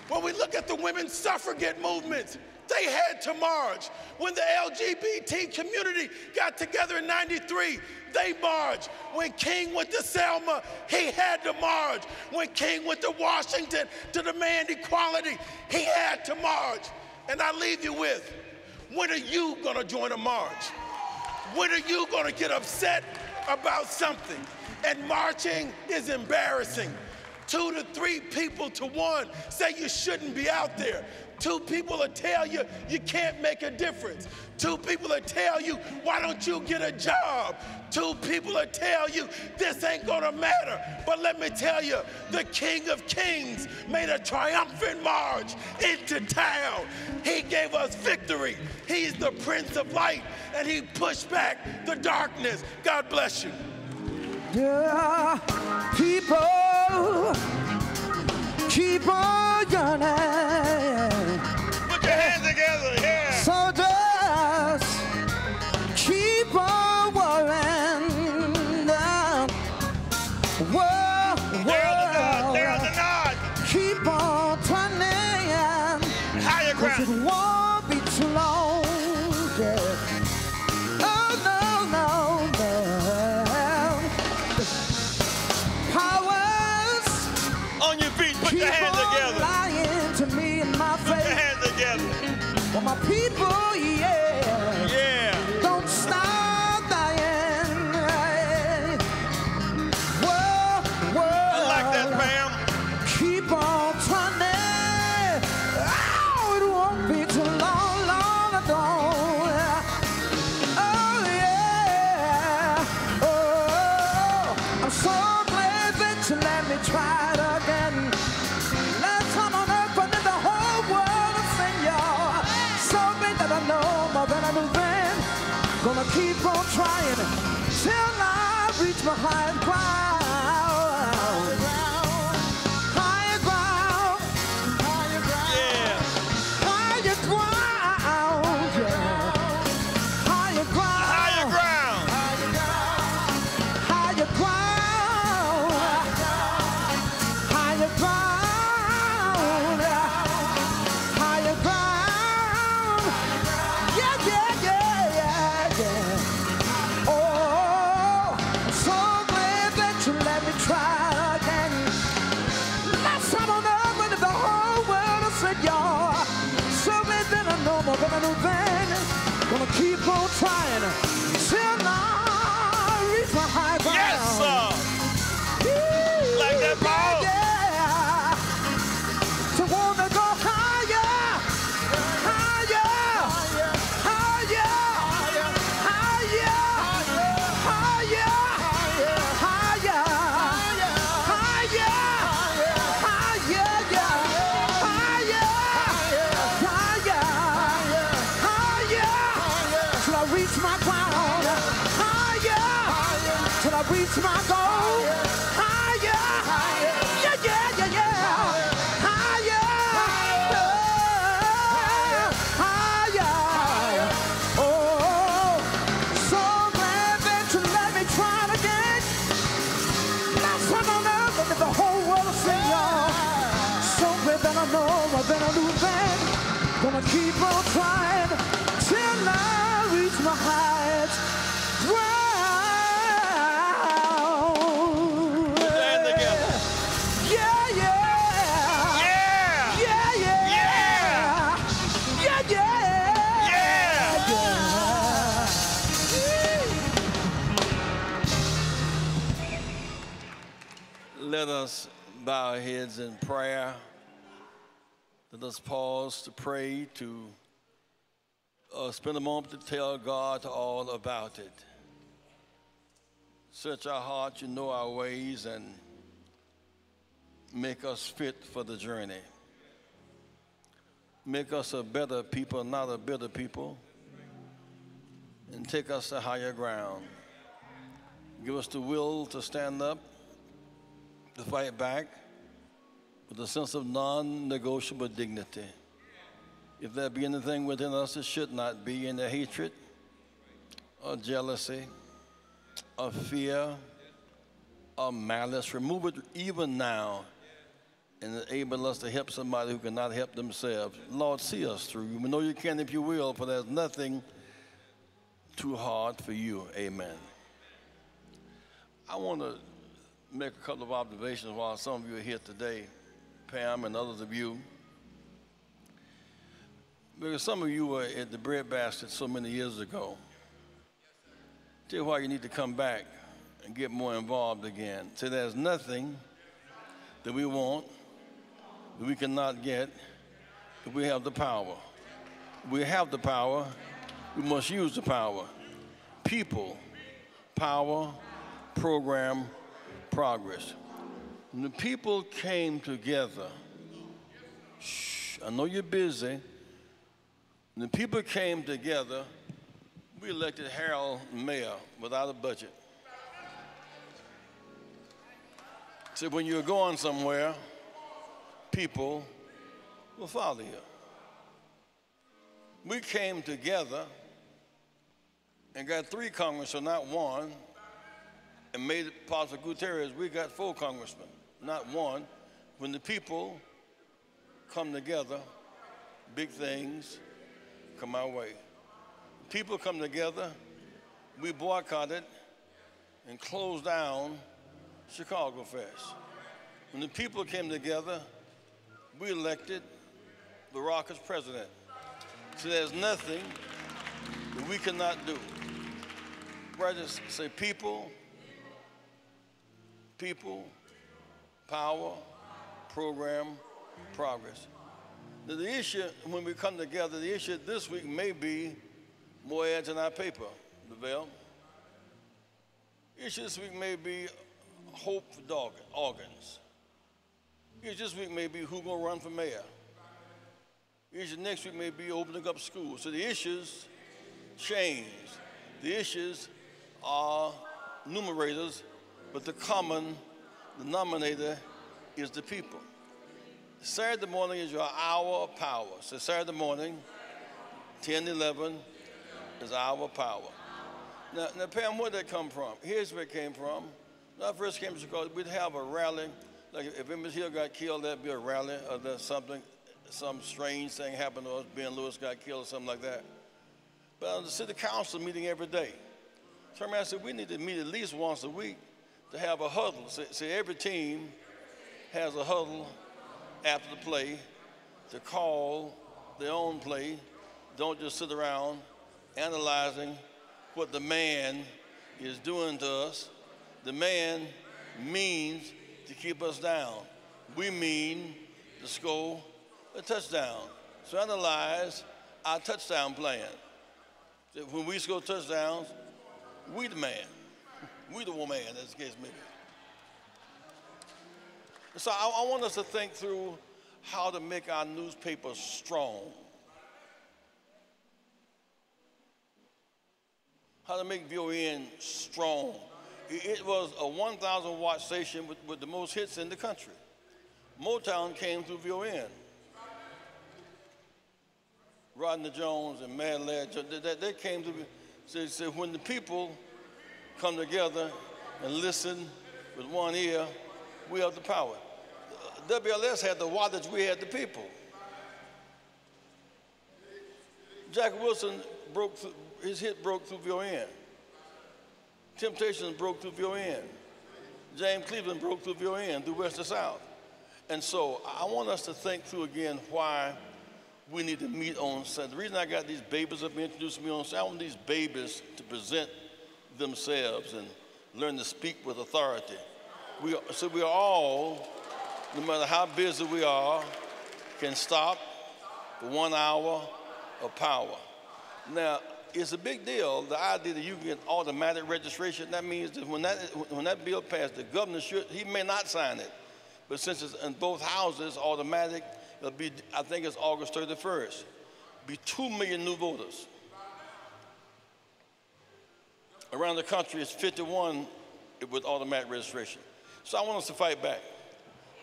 J: When we look at the women's suffragette movements, they had to march. When the LGBT community got together in '93, they marched. When King went to Selma, he had to march. When King went to Washington to demand equality, he had to march. And I leave you with, when are you gonna join a march? When are you gonna get upset about something? And marching is embarrassing. 2 to 3 people to 1 say you shouldn't be out there. Two people will tell you you can't make a difference. Two people will tell you, why don't you get a job? Two people will tell you this ain't gonna matter. But let me tell you, the King of Kings made a triumphant march into town. He gave us victory. He's the Prince of Light, and he pushed back the darkness. God bless you.
C: Yeah, people, keep on yearning.
I: Put your hands together, yeah.
C: So just keep on worrying.
I: There's the nod.
C: Keep on turning.
I: Higher ground.
C: 'Cause it won't be too long. Yeah. Oh, no. Powers.
I: On your feet, put your hands together.
C: Lying to me in my face.
I: Put your hands together.
C: For my people, yeah.
I: Yeah.
C: Don't stop dying. Whoa.
I: I like that, Pam.
C: Keep on turning. Oh, it won't be too long ago. Oh, yeah. Oh, I'm so glad that you let me try it again. Last time on earth, but then the whole world will sing, y'all. So big that I know more than I knew then. Gonna keep on trying till I reach my highest ground. Higher ground.
I: Yeah.
C: Higher ground. Yeah. Higher ground.
I: Higher ground.
C: Higher ground. Higher ground. Higher ground. Yeah. Oh, I'm so glad that you let me try again. Last time on earth, when the whole world has said, y'all, so glad that I know more than I knew then. Gonna keep on trying till I reach my high ground.
I: Yes, sir. Like that, Paul?
C: Yeah. To wanna go higher. Till I reach my ground. Higher. Till I reach my goal. Higher. Yeah. Higher. Oh, so glad that you let me try it again. Last time on earth, and the whole world will sing, y'all. So glad that I know more than I knew then. Gonna keep on trying till I reach my highest ground.
I: Put your hands together.
C: Yeah.
I: Let us bow our heads in prayer. Let us pause to pray, to spend a moment to tell God all about it. Search our hearts, you know our ways, and make us fit for the journey. Make us a better people, not a bitter people, and take us to higher ground. Give us the will to stand up, to fight back with a sense of non-negotiable dignity. If there be anything within us that should not be, in the hatred or jealousy or fear or malice, remove it even now and enable us to help somebody who cannot help themselves. Lord, see us through. We know you can if you will, for there's nothing too hard for you. Amen. I want to make a couple of observations while some of you are here today, Pam and others of you. Because some of you were at the breadbasket so many years ago. Tell you why you need to come back and get more involved again. So there's nothing that we want that we cannot get We have the power. We have the power. We must use the power. People, power, program, progress. When the people came together, I know you're busy. When the people came together, we elected Harold mayor without a budget. So when you're going somewhere, people will follow you. We came together and got 3 congressmen, not 1, and made it possible. Gutierrez, we got 4 congressmen, not 1. When the people come together, big things come our way. People come together, we boycotted and closed down Chicago Fest. When the people came together, we elected Barack as president. So there's nothing that we cannot do. Where I just say people, power, program, progress. Now the issue, when we come together, the issue this week may be more ads in our paper, Lavelle. The issue this week may be hope for organs. The issue this week may be who's going to run for mayor. The issue next week may be opening up schools. So the issues change. The issues are numerators, but the common denominator is the people. Saturday morning is your hour of power. So Saturday morning, 10, 11 is our hour of power. Now Pam, where did that come from? Here's where it came from. When I first came to Chicago, we'd have a rally. Like if Emmett Hill got killed, there'd be a rally, or there's something, some strange thing happened to us, Ben Lewis got killed or something like that. But the city council meeting every day. So I said, we need to meet at least once a week to have a huddle. So every team has a huddle after the play to call their own play. Don't just sit around analyzing what the man is doing to us. The man means to keep us down. We mean to score a touchdown. So analyze our touchdown plan. When we score touchdowns, we the man. We the woman, as the case may be. So I want us to think through how to make our newspaper strong. How to make VON strong. It was a 1,000-watt station with the most hits in the country. Motown came through VON. Rodney Jones and Mad Lad, they came through. So when the people come together and listen with one ear, we have the power. WLS had the wattage, we had the people. Jack Wilson his hit broke through VON. Temptations broke through VON. James Cleveland broke through VON, through West to South. And so I want us to think through again why we need to meet on Sunday. The reason I got these babies up here introducing me on Sunday, I want these babies to present themselves and learn to speak with authority. We are all, no matter how busy we are, can stop for 1 hour of power. Now, it's a big deal, the idea that you can get automatic registration. That means that when that bill passed, the governor he may not sign it. But since it's in both houses, automatic, it'll be, I think it's August 31st. Be 2 million new voters. Around the country, it's 51 with automatic registration. So I want us to fight back.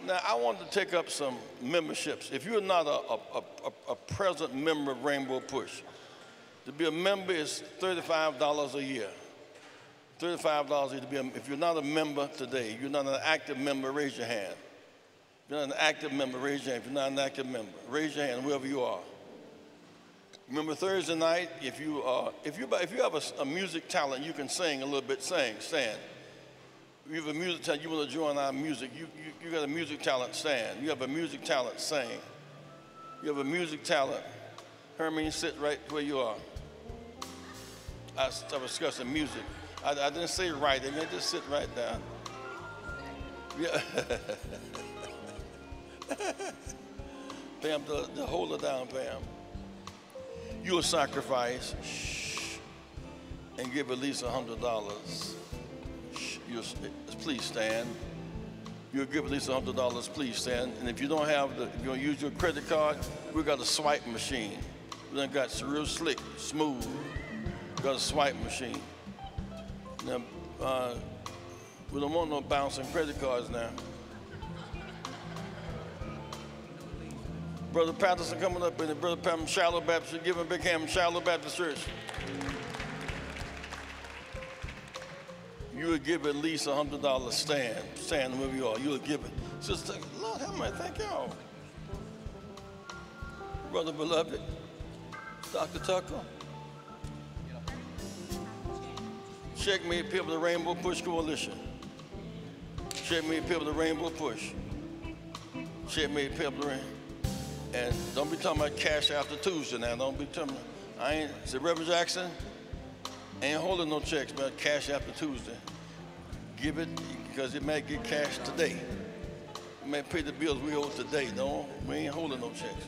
I: Now, I want to take up some memberships. If you're not a present member of Rainbow Push, to be a member is $35 a year. $35 a year to be if you're not a member today, you're not an active member, raise your hand. If you're not an active member, raise your hand. If you're not an active member, raise your hand, wherever you are. Remember Thursday night, if you have a music talent, you can sing a little bit, stand. If you have a music talent, you want to join our music, you got a music talent, stand. You have a music talent, sing. You have a music talent, Hermine, sit right where you are. I was discussing music. I didn't say writing, I just sit right down. Yeah. Pam, to hold it down, Pam. You will sacrifice and give at least $100. Please stand. You'll give at least $100, please stand. And if you don't have if you're gonna use your credit card, we got a swipe machine. We done got real slick, smooth. We got a swipe machine. Now, we don't want no bouncing credit cards now. Brother Patterson coming up in it. Brother Patterson, Shiloh Baptist, give him a big hand, Shiloh Baptist Church. You would give at least $100. Stand wherever you are. You would give it. Sister, Lord, have mercy. Thank y'all. Brother beloved, Dr. Tucker. Checkmate people of the Rainbow Push Coalition. Checkmate people of the Rainbow Push. Checkmate people of the Rainbow. And don't be talking about cash after Tuesday now. Don't be telling me. Say, Reverend Jackson, ain't holding no checks about cash after Tuesday. Give it because it may get cash today. It may pay the bills we owe today. No, we ain't holding no checks.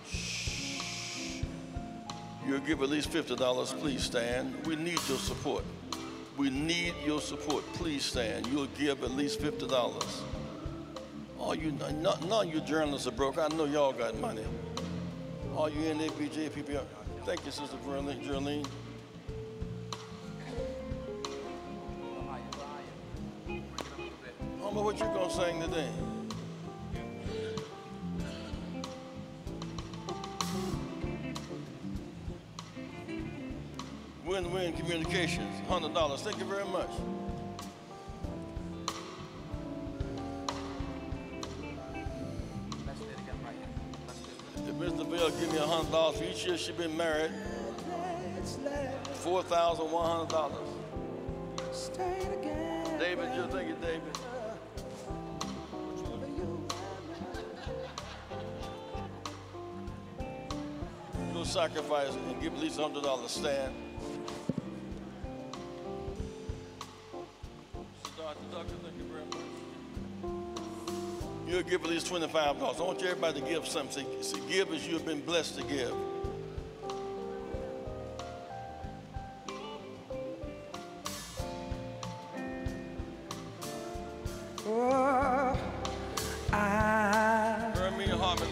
I: Shh. You'll give at least $50. Please stand. We need your support. We need your support. Please stand. You'll give at least $50. All you, none of you journalists are broke. I know y'all got money. All you NABJ people. Thank you, Sister Geraldine. I don't know what you're going to sing today. Win-Win Communications, $100. Thank you very much. If Mr. Bell give me $100 for each year she's been married, $4,100. David, just thank you, David. You'll sacrifice and give at least $100. Stand. Thank you very much. You'll give at least $25. I want everybody to give something. See, give as you have been blessed to give. Hermine Harmon,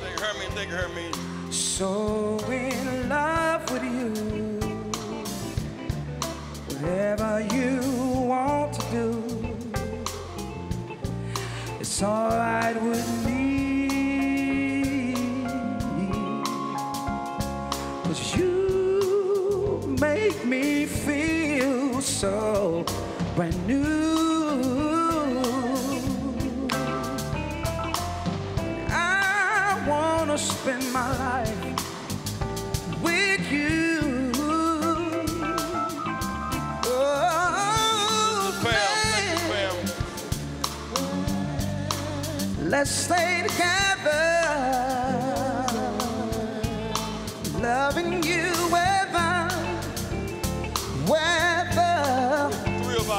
I: thank you, Hermine.
C: So in love with you, whatever you want to do, it's all right with me, 'cause you make me feel so brand new. I wanna spend my life with you. Oh,
I: Pam.
C: Let's stay together, loving you weather.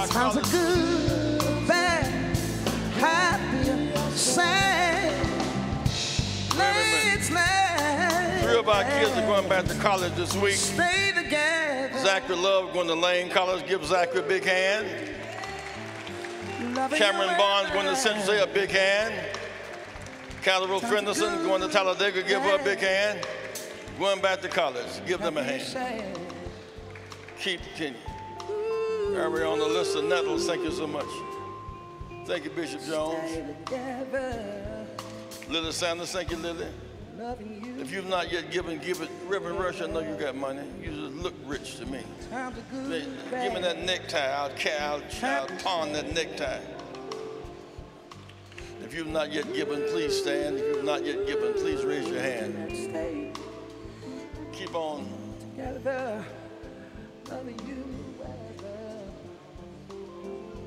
C: Times are good, bad, happy, sad.
I: Three of our kids are going back to college this week.
C: Stay together.
I: Zachary Love going to Lane College. Give Zachary a big hand. Cameron Barnes going to Central State, a big hand. Catherine Fenderson going to Talladega, give her a big hand. Going back to college, give them a hand. Keep continuing. Everybody on the list of Nettles, thank you so much. Thank you, Bishop Jones. Lily Sanders, thank you, Lily. If you've not yet given, give it. Reverend Rush, I know you got money. You just look rich to me. Give me that necktie. I'll pawn that necktie. If you've not yet given, please stand. If you've not yet given, please raise your hand. Keep on.
C: Together, loving you,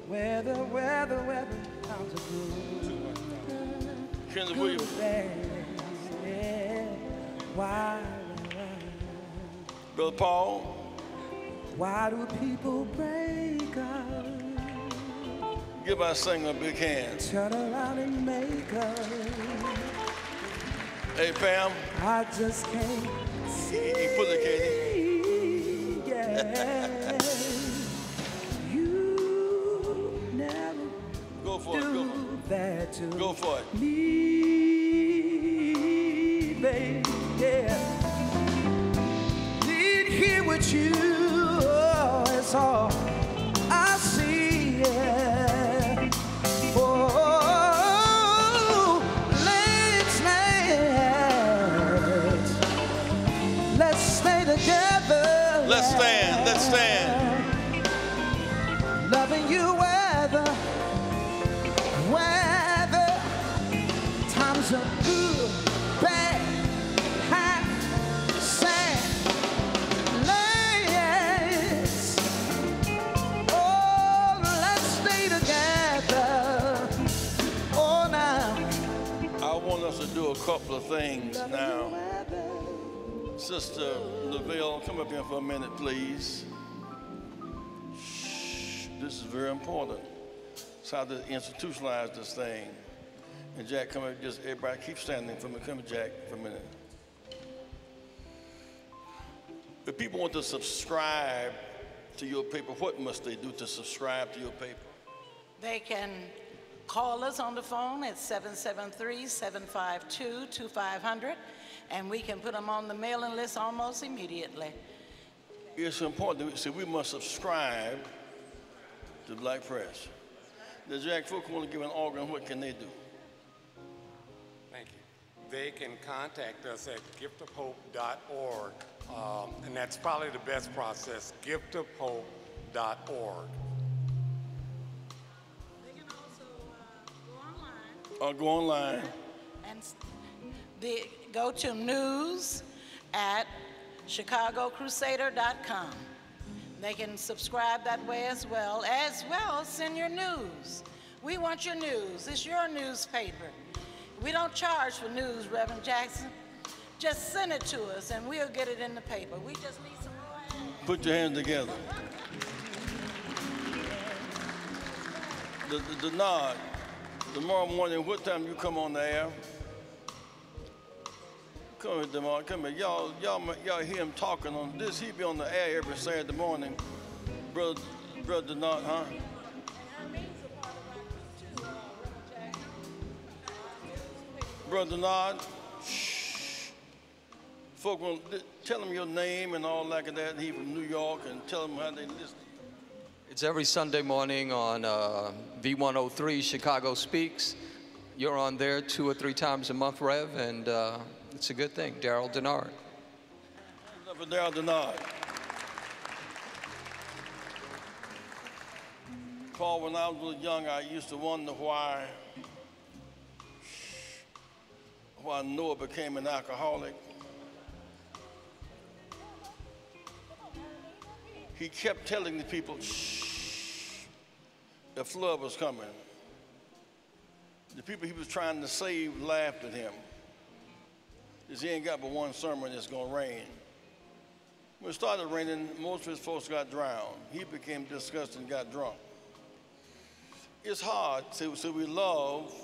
C: weather, times are good.
I: Kenneth Williams.
C: Why?
I: Brother Paul.
C: Why do people break up?
I: Give our singer a big hand.
C: Turn around and make up.
I: Hey, Pam.
C: I just can't see.
I: Put it, Katie.
C: Yeah. You never
I: Go for it.
C: do that to
I: Go for it.
C: me, baby. Yeah. Being here with you, oh, it's all I see. Yeah. Oh, let's stay together.
I: Let's stand. Let's stand.
C: Loving you weather times are good, bad, hot, sad, let's stay together. Oh, now.
I: I want us to do a couple of things now. Sister LaVelle, come up here for a minute, please. Shh, this is very important. It's how to institutionalize this thing. And Jack, come up, just everybody keep standing for me. Come here, Jack, for a minute. If people want to subscribe to your paper, what must they do to subscribe to your paper?
F: They can call us on the phone at 773-752-2500, and we can put them on the mailing list almost immediately.
I: It's important. See, we must subscribe to Black Press. The Jack, folks want to give an organ, what can they do?
E: Thank you. They can contact us at giftofhope.org, and that's probably the best process, giftofhope.org.
F: They can also go online.
I: Or go online.
F: And go to news at chicagocrusader.com. They can subscribe that way as well send your news. We want your news. It's your newspaper. We don't charge for news, Reverend Jackson. Just send it to us and we'll get it in the paper. We just need some more hands.
I: Put your hands together. The nod. Tomorrow morning, what time you come on the air? Come here, tomorrow. Come here. Y'all hear him talking on this. He be on the air every Saturday morning. Brother Denard, huh? Brother Denard, shh. Folk, tell him your name and all like that. He from New York, and tell him how they listen.
K: It's every Sunday morning on V103 Chicago Speaks. You're on there 2 or 3 times a month, Rev, and it's a good thing. Daryl Denard.
I: For Daryl Denard. Paul, when I was a little young, I used to wonder why Noah became an alcoholic. He kept telling the people, shh, the flood was coming. The people he was trying to save laughed at him. Because he ain't got but one sermon, it's gonna rain. When it started raining, most of his folks got drowned. He became disgusted and got drunk. It's hard, so we love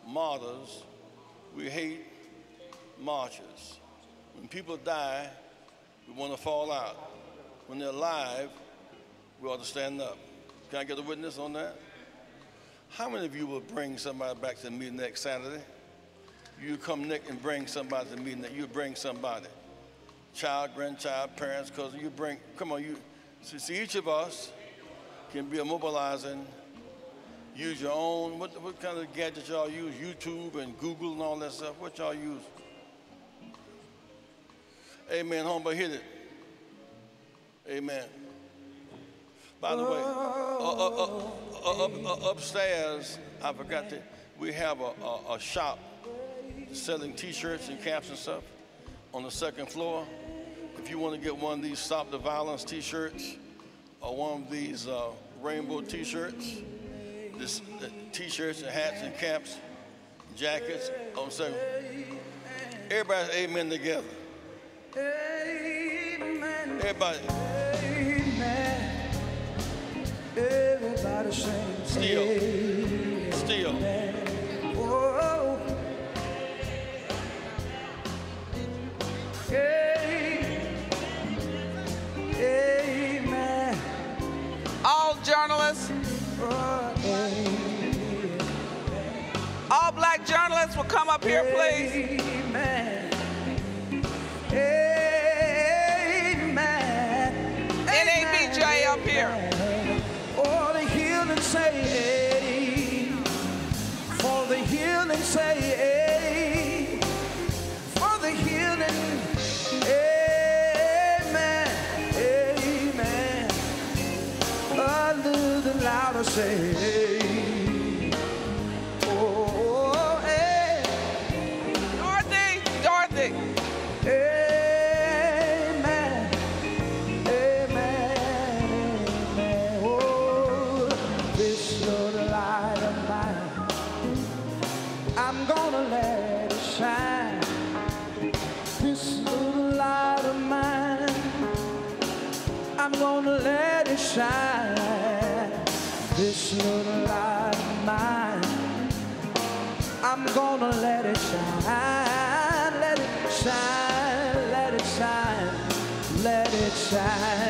I: martyrs, we hate marchers. When people die, we want to fall out. When they're alive, we ought to stand up. Can I get a witness on that? How many of you will bring somebody back to the meeting next Saturday? You come next and bring somebody to the meeting. You bring somebody. Child, grandchild, parents, cousins. You bring, come on, you. See, each of us can be a mobilizing. Use your own, what kind of gadgets y'all use? YouTube and Google and all that stuff. What y'all use? Amen, homeboy, hit it. Amen. By the way, upstairs, I forgot that we have a shop selling T-shirts and caps and stuff on the second floor. If you want to get one of these Stop the Violence T-shirts or one of these rainbow T-shirts, T-shirts and hats and caps, jackets, on second. Everybody, amen together.
C: Amen.
I: Everybody.
C: Amen. Everybody sing.
I: Still.
D: up here, please.
C: Amen. Amen.
D: NABJ up here.
C: For the healing say, for the healing say, for the healing, amen, amen. A little louder say, oh, hey.
D: Dorothy.
C: Amen, amen, amen. Oh, this little light of mine, I'm gonna let it shine. This little light of mine, I'm gonna let it shine. This little light of mine, I'm gonna let it shine. Let it shine, let it shine, let it shine.